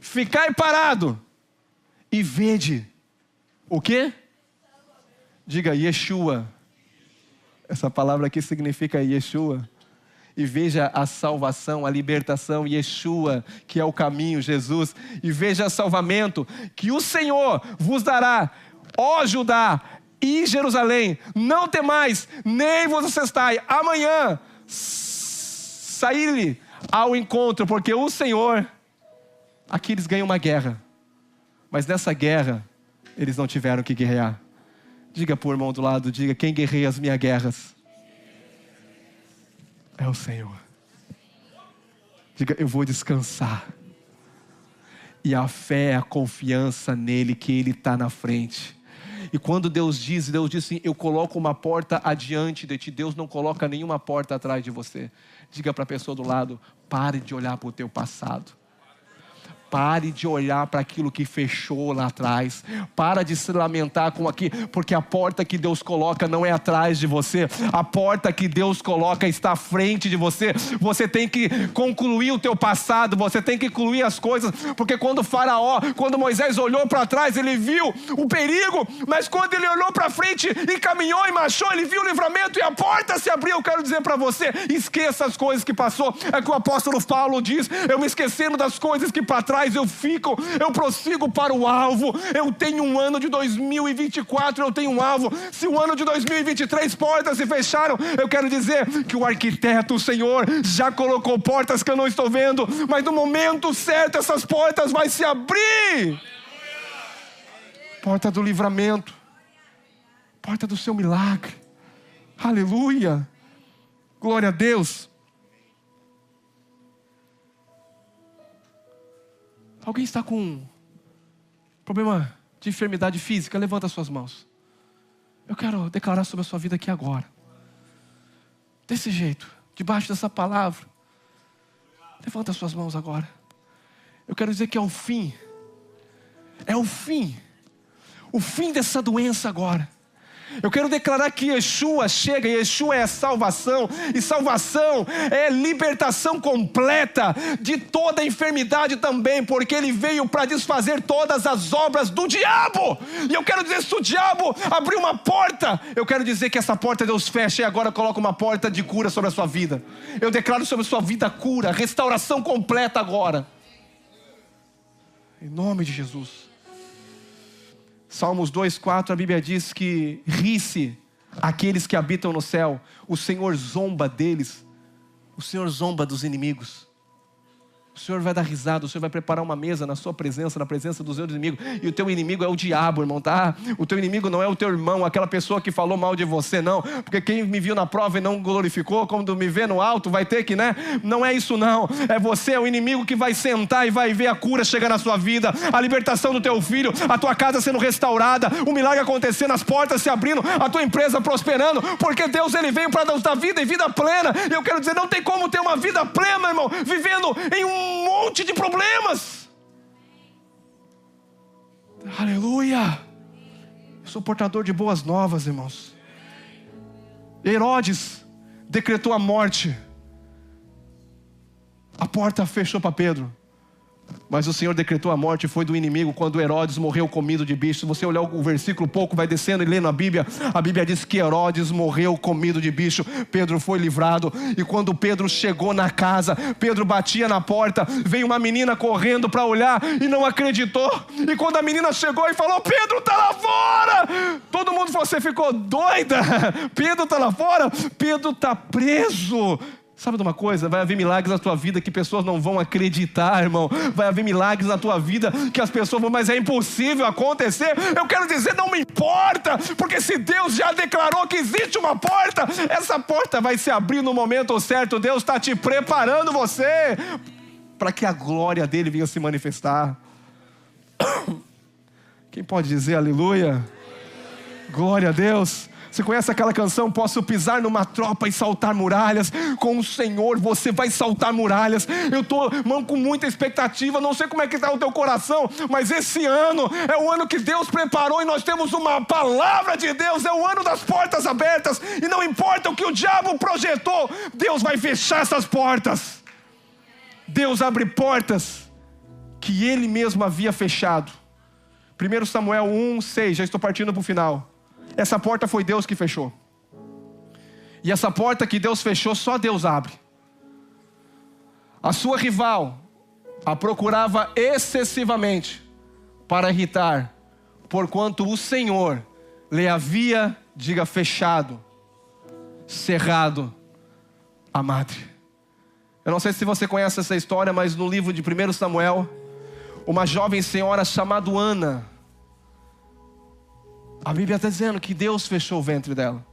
Ficai parado e vede o quê? Diga Yeshua. Essa palavra aqui significa Yeshua. E veja a salvação, a libertação, Yeshua, que é o caminho, Jesus. E veja o salvamento que o Senhor vos dará, ó Judá e Jerusalém. Não temais, nem vos assustai. Amanhã saí-lhe ao encontro, porque o Senhor... Aqui eles ganham uma guerra, mas nessa guerra eles não tiveram que guerrear. Diga para o irmão do lado, diga, quem guerreia as minhas guerras? É o Senhor. Diga, eu vou descansar. E a fé é a confiança nele, que ele está na frente. E quando Deus diz assim, eu coloco uma porta adiante de ti. Deus não coloca nenhuma porta atrás de você. Diga para a pessoa do lado, pare de olhar para o teu passado. Pare de olhar para aquilo que fechou lá atrás. Para de se lamentar com aqui, porque a porta que Deus coloca não é atrás de você. A porta que Deus coloca está à frente de você. Você tem que concluir o teu passado. Você tem que concluir as coisas. Porque quando quando Moisés olhou para trás, ele viu o perigo. Mas quando ele olhou para frente e caminhou e marchou, ele viu o livramento e a porta se abriu. Eu quero dizer para você, esqueça as coisas que passou. É que o apóstolo Paulo diz, eu me esquecendo das coisas que para trás eu prossigo para o alvo. Eu tenho um ano de 2024, eu tenho um alvo. Se o ano de 2023 portas se fecharam, eu quero dizer que o arquiteto, o Senhor, já colocou portas que eu não estou vendo, mas no momento certo essas portas vão se abrir. Porta do livramento, porta do seu milagre. Aleluia, glória a Deus. Alguém está com problema de enfermidade física? Levanta as suas mãos. Eu quero declarar sobre a sua vida aqui agora. Desse jeito, debaixo dessa palavra. Levanta as suas mãos agora. Eu quero dizer que é o fim. É o fim. O fim dessa doença agora. Eu quero declarar que Yeshua chega, Yeshua é salvação, e salvação é libertação completa de toda enfermidade também, porque Ele veio para desfazer todas as obras do diabo. E eu quero dizer, se o diabo abrir uma porta, eu quero dizer que essa porta Deus fecha e agora coloca uma porta de cura sobre a sua vida. Eu declaro sobre a sua vida cura, restauração completa agora. Em nome de Jesus. Salmos 2:4, a Bíblia diz que ri-se aqueles que habitam no céu, o Senhor zomba deles, o Senhor zomba dos inimigos. O Senhor vai dar risada, o Senhor vai preparar uma mesa na sua presença, na presença dos seus inimigos. E o teu inimigo é o diabo, irmão, tá? O teu inimigo não é o teu irmão, aquela pessoa que falou mal de você, não. Porque quem me viu na prova e não glorificou, quando me vê no alto, vai ter que, né? Não é isso não. É você, é o inimigo que vai sentar e vai ver a cura chegar na sua vida, a libertação do teu filho, a tua casa sendo restaurada, o milagre acontecendo, as portas se abrindo, a tua empresa prosperando, porque Deus, Ele veio para dar vida e vida plena. E eu quero dizer, não tem como ter uma vida plena, irmão, vivendo em um monte de problemas. Aleluia. Eu sou portador de boas novas, irmãos. Herodes decretou a morte. A porta fechou para Pedro. Mas o Senhor decretou a morte foi do inimigo quando Herodes morreu comido de bicho. Se você olhar o versículo pouco, vai descendo e lendo a Bíblia diz que Herodes morreu comido de bicho. Pedro foi livrado. E quando Pedro chegou na casa, Pedro batia na porta, veio uma menina correndo para olhar e não acreditou. E quando a menina chegou e falou: Pedro está lá fora, todo mundo falou: você ficou doida? Pedro está lá fora? Pedro está preso. Sabe de uma coisa? Vai haver milagres na tua vida que pessoas não vão acreditar, irmão. Vai haver milagres na tua vida que as pessoas vão, mas é impossível acontecer. Eu quero dizer, não me importa, porque se Deus já declarou que existe uma porta, essa porta vai se abrir no momento certo. Deus está te preparando você para que a glória dele venha se manifestar. Quem pode dizer aleluia? Glória a Deus. Você conhece aquela canção? Posso pisar numa tropa e saltar muralhas. Com o Senhor você vai saltar muralhas. Eu estou, mano, com muita expectativa. Não sei como é que está o teu coração, mas esse ano é o ano que Deus preparou e nós temos uma palavra de Deus. É o ano das portas abertas. E não importa o que o diabo projetou, Deus vai fechar essas portas. Deus abre portas que Ele mesmo havia fechado. 1 Samuel 1:6, já estou partindo para o final. Essa porta foi Deus que fechou. E essa porta que Deus fechou, só Deus abre. A sua rival a procurava excessivamente para irritar, porquanto o Senhor lhe havia, diga, fechado, cerrado a madre. Eu não sei se você conhece essa história, mas no livro de 1 Samuel, uma jovem senhora chamada Ana, a Bíblia está dizendo que Deus fechou o ventre dela.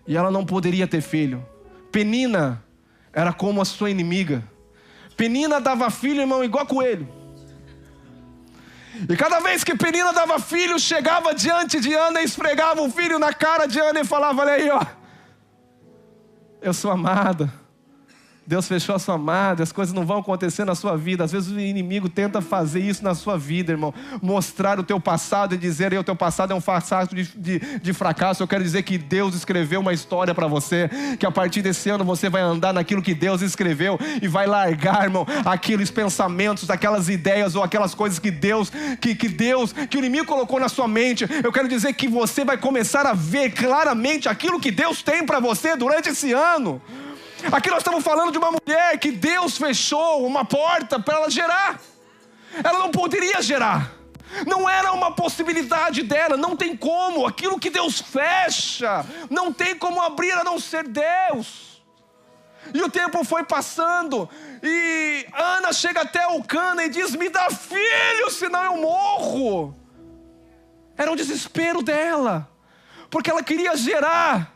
E ela não poderia ter filho. Penina era como a sua inimiga. Penina dava filho, irmão, igual coelho. E cada vez que Penina dava filho, chegava diante de Ana e esfregava o filho na cara de Ana e falava: olha aí, ó, eu sou amada. Deus fechou a sua amada, as coisas não vão acontecer na sua vida. Às vezes o inimigo tenta fazer isso na sua vida, irmão. Mostrar o teu passado e dizer: o teu passado é um passado de fracasso. Eu quero dizer que Deus escreveu uma história para você, que a partir desse ano você vai andar naquilo que Deus escreveu e vai largar, irmão, aqueles pensamentos, aquelas ideias ou aquelas coisas que que o inimigo colocou na sua mente. Eu quero dizer que você vai começar a ver claramente aquilo que Deus tem para você durante esse ano. Aqui nós estamos falando de uma mulher que Deus fechou uma porta para ela gerar. Ela não poderia gerar. Não era uma possibilidade dela. Não tem como. Aquilo que Deus fecha, não tem como abrir a não ser Deus. E o tempo foi passando. E Ana chega até Elcana e diz: me dá filho, senão eu morro. Era um desespero dela, porque ela queria gerar.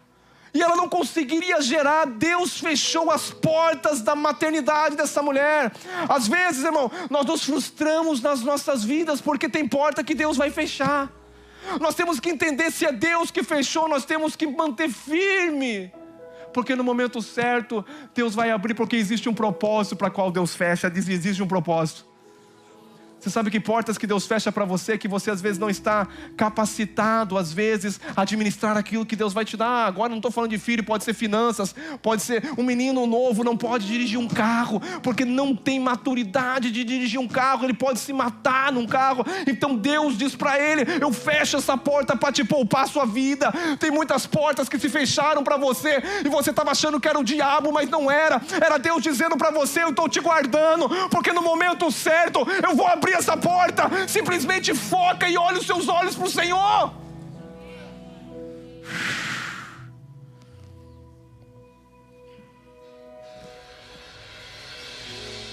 E ela não conseguiria gerar. Deus fechou as portas da maternidade dessa mulher. Às vezes, irmão, nós nos frustramos nas nossas vidas porque tem porta que Deus vai fechar. Nós temos que entender, se é Deus que fechou, nós temos que manter firme, porque no momento certo Deus vai abrir, porque existe um propósito para qual Deus fecha. Existe um propósito. Você sabe que portas que Deus fecha para você, que você às vezes não está capacitado, às vezes, a administrar aquilo que Deus vai te dar. Agora não estou falando de filho, pode ser finanças, pode ser um menino novo, não pode dirigir um carro, porque não tem maturidade de dirigir um carro, ele pode se matar num carro. Então Deus diz para ele: eu fecho essa porta para te poupar a sua vida. Tem muitas portas que se fecharam para você, e você estava achando que era o diabo, mas não era. Era Deus dizendo para você: eu estou te guardando, porque no momento certo eu vou abrir essa porta. Simplesmente foca e olha os seus olhos para o Senhor.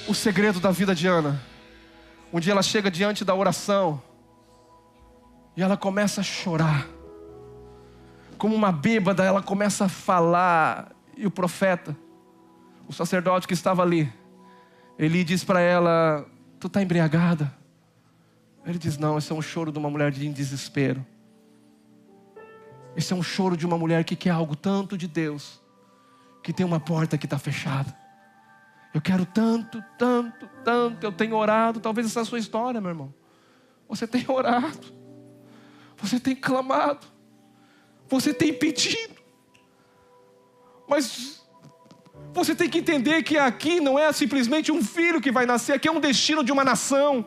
O segredo da vida de Ana: um dia ela chega diante da oração e ela começa a chorar. Como uma bêbada, ela começa a falar. E o profeta, o sacerdote que estava ali, ele diz para ela: tu está embriagada? Ele diz: não, esse é um choro de uma mulher em desespero. Esse é um choro de uma mulher que quer algo tanto de Deus, que tem uma porta que está fechada. Eu quero tanto, tanto, tanto. Eu tenho orado. Talvez essa é a sua história, meu irmão. Você tem orado, você tem clamado, você tem pedido, mas Você tem que entender que aqui não é simplesmente um filho que vai nascer, aqui é um destino de uma nação.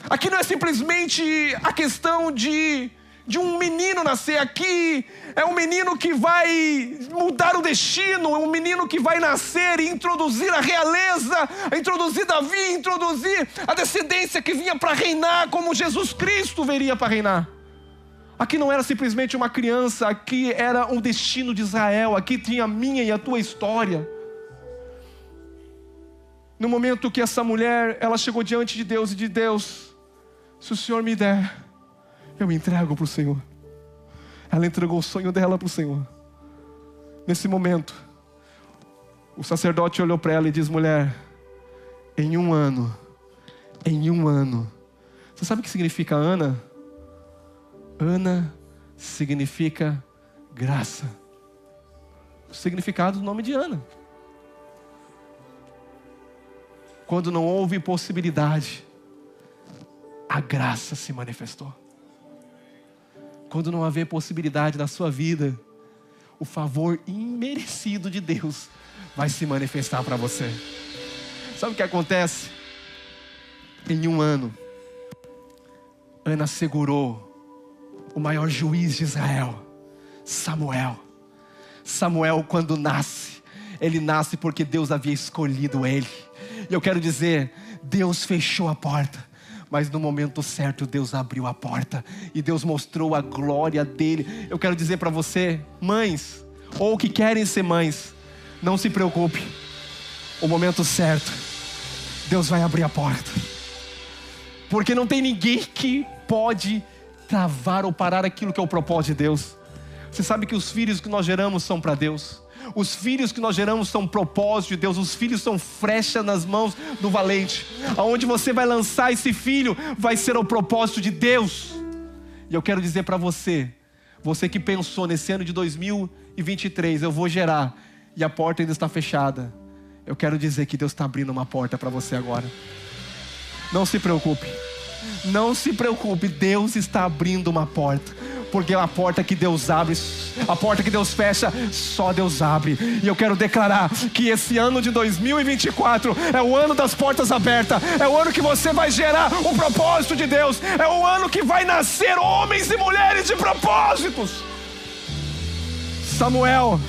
Aqui não é simplesmente a questão de um menino nascer, aqui é um menino que vai mudar o destino, é um menino que vai nascer e introduzir a realeza, introduzir Davi, introduzir a descendência que vinha para reinar, como Jesus Cristo viria para reinar. Aqui não era simplesmente uma criança, aqui era um destino de Israel, aqui tinha a minha e a tua história. No momento que essa mulher, ela chegou diante de Deus e de Deus, se o Senhor me der, eu me entrego para o Senhor. Ela entregou o sonho dela para o Senhor. Nesse momento, o sacerdote olhou para ela e disse: mulher, em um ano, você sabe o que significa Ana? Ana significa graça. O significado do nome de Ana. Quando não houve possibilidade, a graça se manifestou. Quando não haver possibilidade na sua vida, o favor imerecido de Deus vai se manifestar para você. Sabe o que acontece? Em um ano, Ana segurou o maior juiz de Israel, Samuel. Samuel, quando nasce, ele nasce porque Deus havia escolhido ele. E eu quero dizer, Deus fechou a porta, mas no momento certo Deus abriu a porta e Deus mostrou a glória dele. Eu quero dizer para você, mães, ou que querem ser mães, não se preocupe. O momento certo, Deus vai abrir a porta. Porque não tem ninguém que pode travar ou parar aquilo que é o propósito de Deus. Você sabe que os filhos que nós geramos são para Deus. Os filhos que nós geramos são propósito de Deus. Os filhos são flecha nas mãos do valente. Aonde você vai lançar esse filho vai ser o propósito de Deus. E eu quero dizer para você, você que pensou nesse ano de 2023, eu vou gerar, e a porta ainda está fechada, eu quero dizer que Deus está abrindo uma porta para você agora. Não se preocupe. Não se preocupe, Deus está abrindo uma porta. Porque a porta que Deus abre, a porta que Deus fecha, só Deus abre. E eu quero declarar que esse ano de 2024 é o ano das portas abertas. É o ano que você vai gerar o propósito de Deus. É o ano que vai nascer homens e mulheres de propósitos. Samuel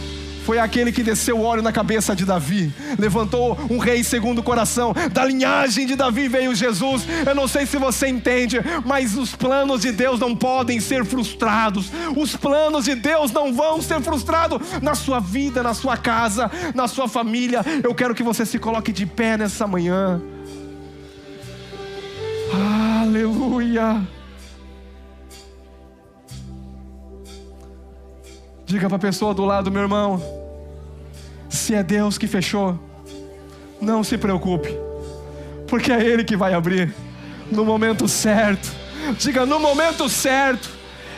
foi aquele que desceu o óleo na cabeça de Davi, levantou um rei segundo o coração. Da linhagem de Davi veio Jesus. Eu não sei se você entende, mas os planos de Deus não podem ser frustrados. Os planos de Deus não vão ser frustrados na sua vida, na sua casa, na sua família. Eu quero que você se coloque de pé nessa manhã. Aleluia. Diga para a pessoa do lado, meu irmão, se é Deus que fechou, não se preocupe, porque é Ele que vai abrir no momento certo. Diga, no momento certo,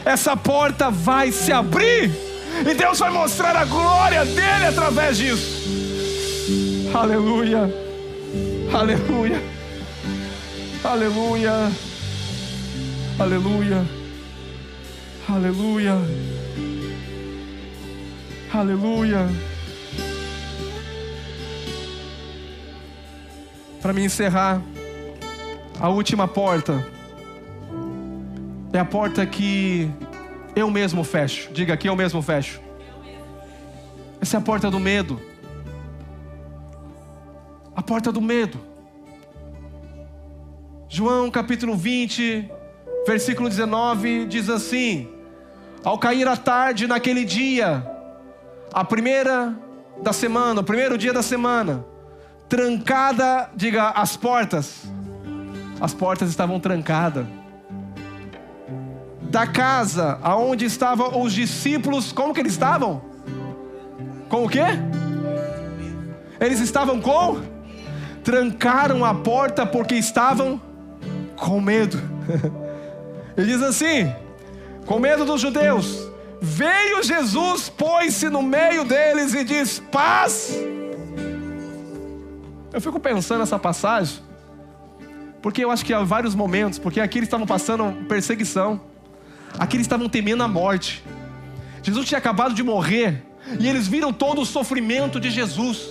essa porta vai se abrir e Deus vai mostrar a glória dEle através disso. Aleluia, aleluia, aleluia, aleluia, aleluia. Aleluia. Para me encerrar, a última porta é a porta que eu mesmo fecho. Diga, aqui eu mesmo fecho. Essa é a porta do medo. A porta do medo. João capítulo 20, versículo 19 diz assim: ao cair a tarde naquele dia, a primeira da semana, o primeiro dia da semana, trancada, diga, as portas estavam trancadas, da casa aonde estavam os discípulos. Como que eles estavam? Com o quê? Eles estavam com? Trancaram a porta porque estavam com medo. Ele diz assim: com medo dos judeus. Veio Jesus, pôs-se no meio deles e diz: paz. Eu fico pensando nessa passagem, porque eu acho que há vários momentos, porque aqui eles estavam passando perseguição, aqui eles estavam temendo a morte. Jesus tinha acabado de morrer E eles viram todo o sofrimento de Jesus.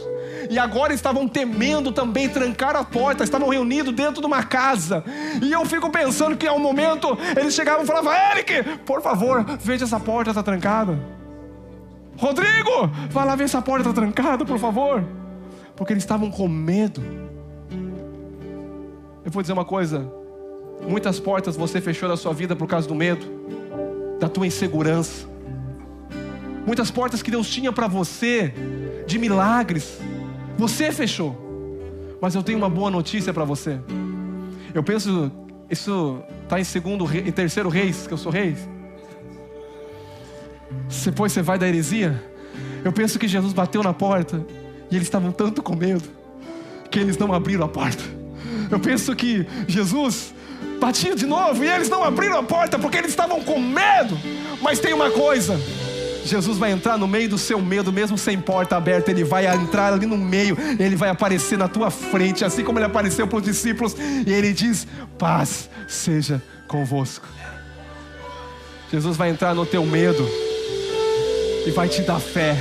E agora estavam temendo também trancar a porta. Estavam reunidos dentro de uma casa. E eu fico pensando que ao momento eles chegavam e falavam: Eric, por favor, veja se a porta está trancada. Rodrigo, vai lá ver se a porta está trancada, por favor. Porque eles estavam com medo. Eu vou dizer uma coisa: muitas portas você fechou da sua vida por causa do medo, da tua insegurança. Muitas portas que Deus tinha para você, de milagres, você fechou. Mas eu tenho uma boa notícia para você. Eu penso, isso está em 3º Reis, que eu sou rei. Depois você vai da heresia. Eu penso que Jesus bateu na porta e eles estavam tanto com medo que eles não abriram a porta. Eu penso que Jesus batia de novo e eles não abriram a porta porque eles estavam com medo. Mas tem uma coisa: Jesus vai entrar no meio do seu medo, mesmo sem porta aberta. Ele vai entrar ali no meio, ele vai aparecer na tua frente, assim como ele apareceu para os discípulos. E ele diz: paz seja convosco. Jesus vai entrar no teu medo e vai te dar fé.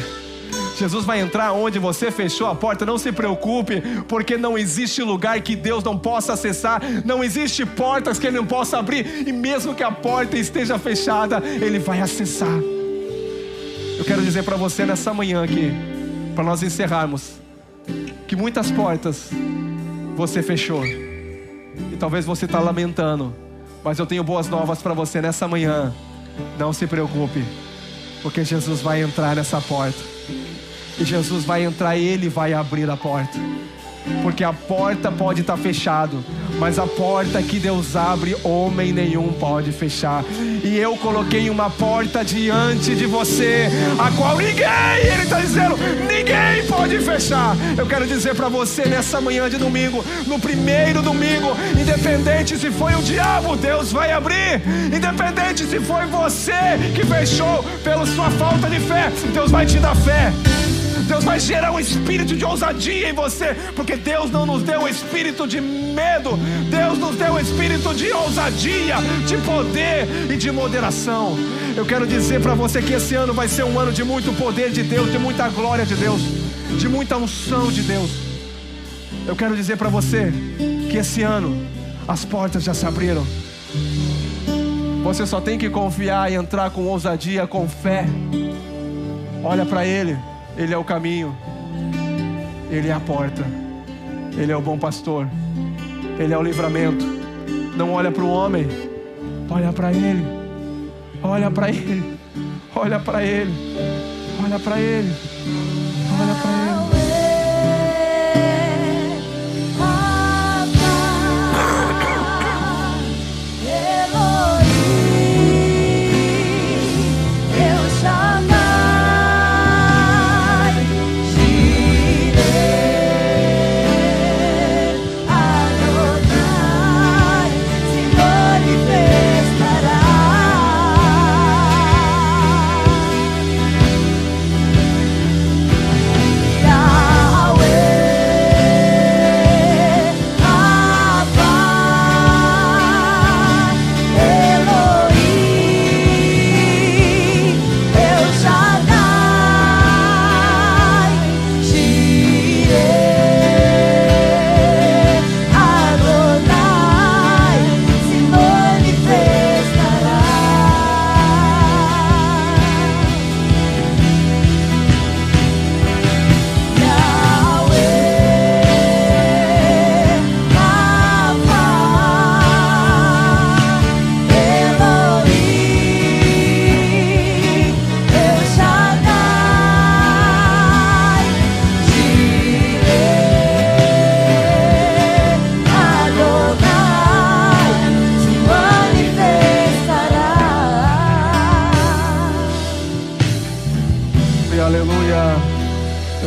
Jesus vai entrar onde você fechou a porta. Não se preocupe, porque não existe lugar que Deus não possa acessar. Não existe portas que Ele não possa abrir. E mesmo que a porta esteja fechada, Ele vai acessar. Eu quero dizer para você nessa manhã aqui, para nós encerrarmos, que muitas portas você fechou. E talvez você está lamentando, mas eu tenho boas novas para você nessa manhã. Não se preocupe, porque Jesus vai entrar nessa porta. E Jesus vai entrar e Ele vai abrir a porta. Porque a porta pode estar fechada, mas a porta que Deus abre, homem nenhum pode fechar. E eu coloquei uma porta diante de você, a qual ninguém, Ele está dizendo, ninguém pode fechar. Eu quero dizer para você nessa manhã de domingo, no primeiro domingo, independente se foi o diabo, Deus vai abrir. Independente se foi você que fechou pela sua falta de fé, Deus vai te dar fé. Deus vai gerar um espírito de ousadia em você, porque Deus não nos deu um espírito de medo. Deus nos deu um espírito de ousadia, de poder e de moderação. Eu quero dizer para você que esse ano vai ser um ano de muito poder de Deus, de muita glória de Deus, de muita unção de Deus. Eu quero dizer para você que esse ano as portas já se abriram. Você só tem que confiar e entrar com ousadia, com fé. Olha para Ele. Ele é o caminho, Ele é a porta, Ele é o bom pastor, Ele é o livramento. Não olha para o homem, olha para Ele, olha para Ele, olha para Ele, olha para Ele, olha para Ele.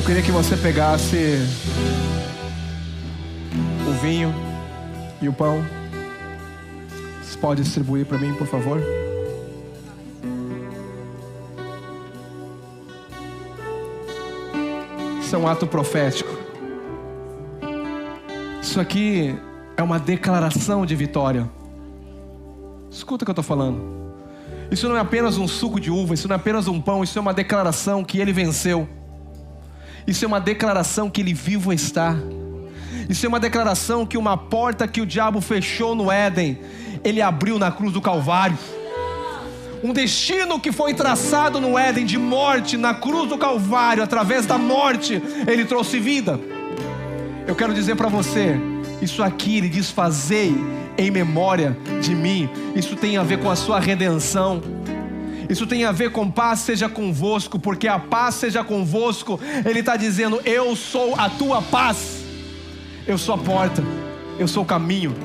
Eu queria que você pegasse o vinho e o pão. Você pode distribuir para mim, por favor? Isso é um ato profético. Isso aqui é uma declaração de vitória. Escuta o que eu estou falando. Isso não é apenas um suco de uva, isso não é apenas um pão, isso é uma declaração que ele venceu. Isso é uma declaração que ele vivo está. Isso é uma declaração que uma porta que o diabo fechou no Éden, ele abriu na cruz do Calvário. Um destino que foi traçado no Éden de morte, na cruz do Calvário, através da morte, ele trouxe vida. Eu quero dizer para você, isso aqui ele diz: fazei em memória de mim. Isso tem a ver com a sua redenção. Isso tem a ver com paz seja convosco, porque a paz seja convosco. Ele está dizendo: eu sou a tua paz. Eu sou a porta, eu sou o caminho,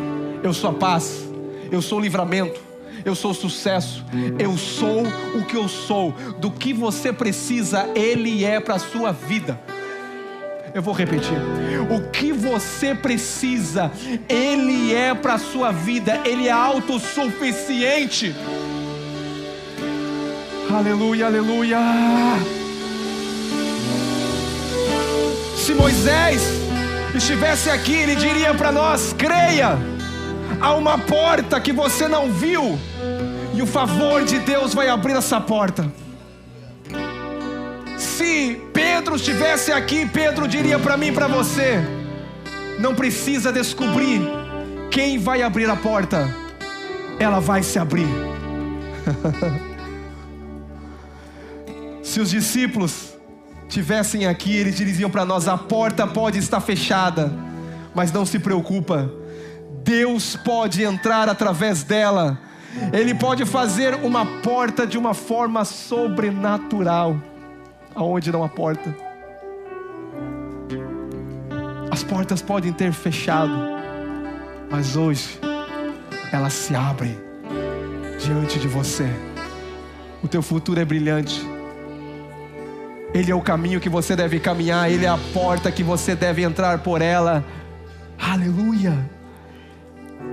eu sou a paz, eu sou o livramento, eu sou o sucesso, eu sou o que eu sou. Do que você precisa, Ele é para a sua vida. Eu vou repetir: o que você precisa, Ele é para a sua vida. Ele é autossuficiente. Aleluia, aleluia. Se Moisés estivesse aqui, ele diria para nós: creia, há uma porta que você não viu, e o favor de Deus vai abrir essa porta. Se Pedro estivesse aqui, Pedro diria para mim e para você: não precisa descobrir quem vai abrir a porta, ela vai se abrir. Se os discípulos estivessem aqui, eles diziam para nós: a porta pode estar fechada, mas não se preocupa, Deus pode entrar através dela. Ele pode fazer uma porta de uma forma sobrenatural, aonde não há porta. As portas podem ter fechado, mas hoje elas se abrem diante de você. O teu futuro é brilhante. Ele é o caminho que você deve caminhar. Ele é a porta que você deve entrar por ela. Aleluia,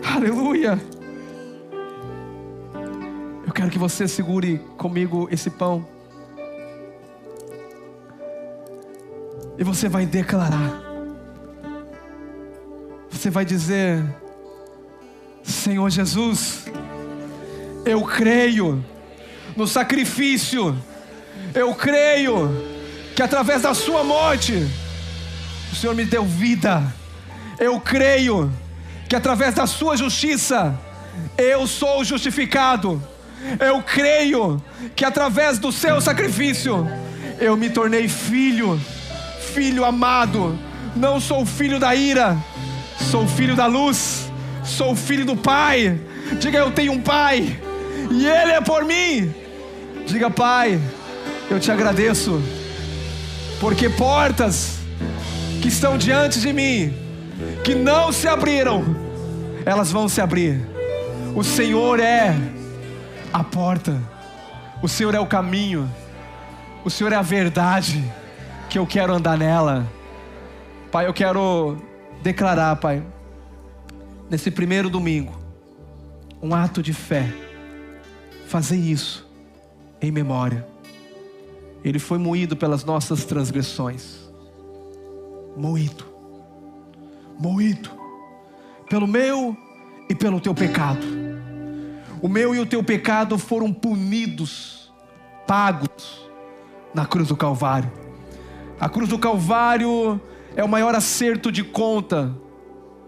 aleluia. Eu quero que você segure comigo esse pão, e você vai declarar. Você vai dizer: Senhor Jesus, eu creio no sacrifício. Eu creio que através da sua morte o Senhor me deu vida. Eu creio que através da sua justiça eu sou justificado. Eu creio que através do seu sacrifício eu me tornei filho, filho amado. Não sou filho da ira, sou filho da luz, sou filho do Pai. Diga: eu tenho um Pai e Ele é por mim. Diga: Pai, eu te agradeço, porque portas que estão diante de mim, que não se abriram, elas vão se abrir. O Senhor é a porta, o Senhor é o caminho, o Senhor é a verdade, que eu quero andar nela. Pai, eu quero declarar, Pai, nesse primeiro domingo, um ato de fé. Fazer isso em memória. Ele foi moído pelas nossas transgressões. Moído. Moído. Pelo meu e pelo teu pecado. O meu e o teu pecado foram punidos, pagos na cruz do Calvário. A cruz do Calvário é o maior acerto de conta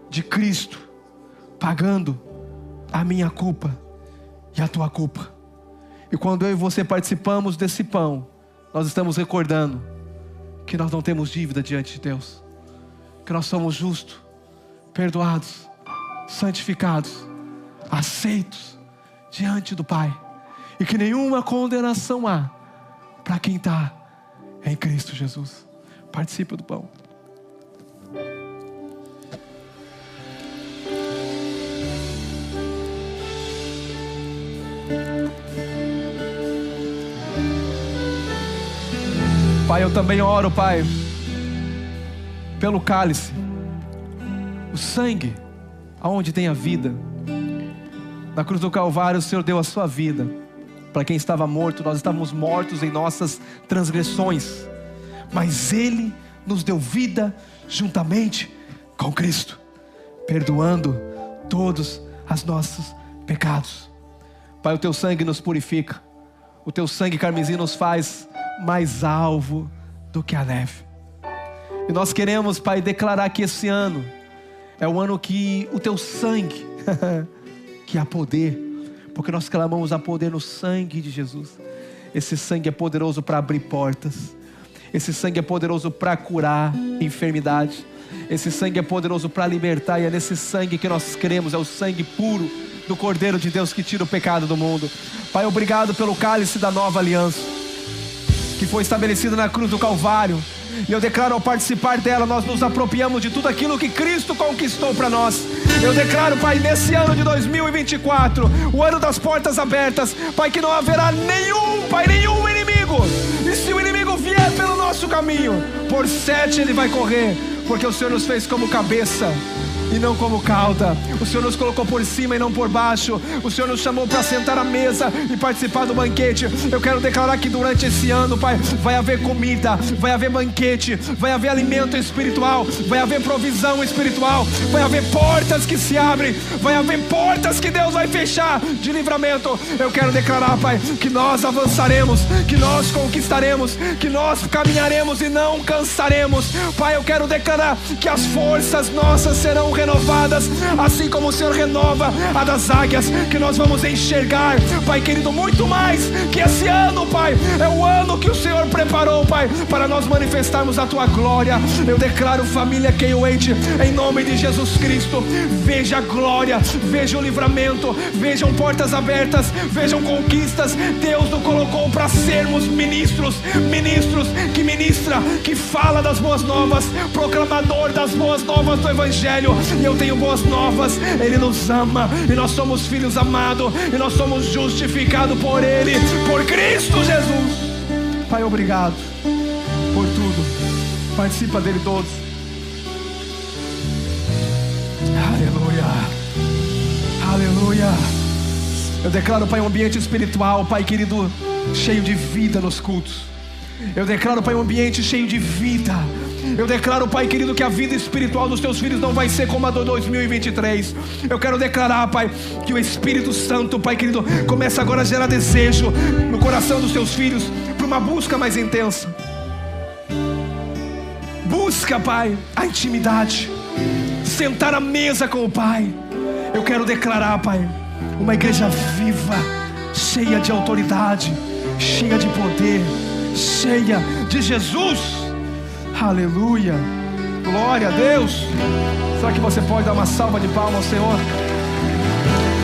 de Cristo, pagando a minha culpa e a tua culpa. E quando eu e você participamos desse pão, nós estamos recordando que nós não temos dívida diante de Deus, que nós somos justos, perdoados, santificados, aceitos diante do Pai, e que nenhuma condenação há para quem está em Cristo Jesus. Participe do pão. Pai, eu também oro, Pai, pelo cálice, o sangue, aonde tem a vida. Na cruz do Calvário o Senhor deu a sua vida. Para quem estava morto, nós estávamos mortos em nossas transgressões, mas Ele nos deu vida juntamente com Cristo, perdoando todos os nossos pecados. Pai, o teu sangue nos purifica. O teu sangue carmesim nos faz mais alvo do que a neve. E nós queremos, Pai, declarar que esse ano é o ano que o teu sangue, que há poder, porque nós clamamos a poder no sangue de Jesus. Esse sangue é poderoso para abrir portas. Esse sangue é poderoso para curar enfermidade. Esse sangue é poderoso para libertar. E é nesse sangue que nós cremos. É o sangue puro do Cordeiro de Deus que tira o pecado do mundo. Pai, obrigado pelo cálice da nova aliança, que foi estabelecido na cruz do Calvário. E eu declaro, ao participar dela, nós nos apropriamos de tudo aquilo que Cristo conquistou para nós. Eu declaro, Pai, nesse ano de 2024, o ano das portas abertas, Pai, que não haverá nenhum inimigo. E se o inimigo vier pelo nosso caminho, por 7 ele vai correr, porque o Senhor nos fez como cabeça e não como cauda. O Senhor nos colocou por cima e não por baixo. O Senhor nos chamou para sentar à mesa e participar do banquete. Eu quero declarar que durante esse ano, Pai, vai haver comida, vai haver banquete, vai haver alimento espiritual, vai haver provisão espiritual, vai haver portas que se abrem, vai haver portas que Deus vai fechar de livramento. Eu quero declarar, Pai, que nós avançaremos, que nós conquistaremos, que nós caminharemos e não cansaremos. Pai, eu quero declarar que as forças nossas serão renovadas, assim como o Senhor renova a das águias, que nós vamos enxergar, Pai querido, muito mais, que esse ano, Pai, é o ano que o Senhor preparou, Pai, para nós manifestarmos a Tua glória. Eu declaro, família K8, em nome de Jesus Cristo, veja a glória, veja o livramento, vejam portas abertas, vejam conquistas. Deus nos colocou para sermos ministros que ministra, que fala das boas novas, proclamador das boas novas do Evangelho. E eu tenho boas novas, Ele nos ama, e nós somos filhos amados, e nós somos justificados por Ele, por Cristo Jesus. Pai, obrigado por tudo. Participa dele todos. Aleluia, aleluia. Eu declaro, Pai, um ambiente espiritual, Pai querido, cheio de vida nos cultos. Eu declaro, Pai, um ambiente cheio de vida. Eu declaro, Pai querido, que a vida espiritual dos Teus filhos não vai ser como a do 2023. Eu quero declarar, Pai, que o Espírito Santo, Pai querido, começa agora a gerar desejo no coração dos Teus filhos para uma busca mais intensa. Busca, Pai, a intimidade, sentar à mesa com o Pai. Eu quero declarar, Pai, uma igreja viva, cheia de autoridade, cheia de poder, cheia de Jesus. Aleluia, glória a Deus. Será que você pode dar uma salva de palmas ao Senhor?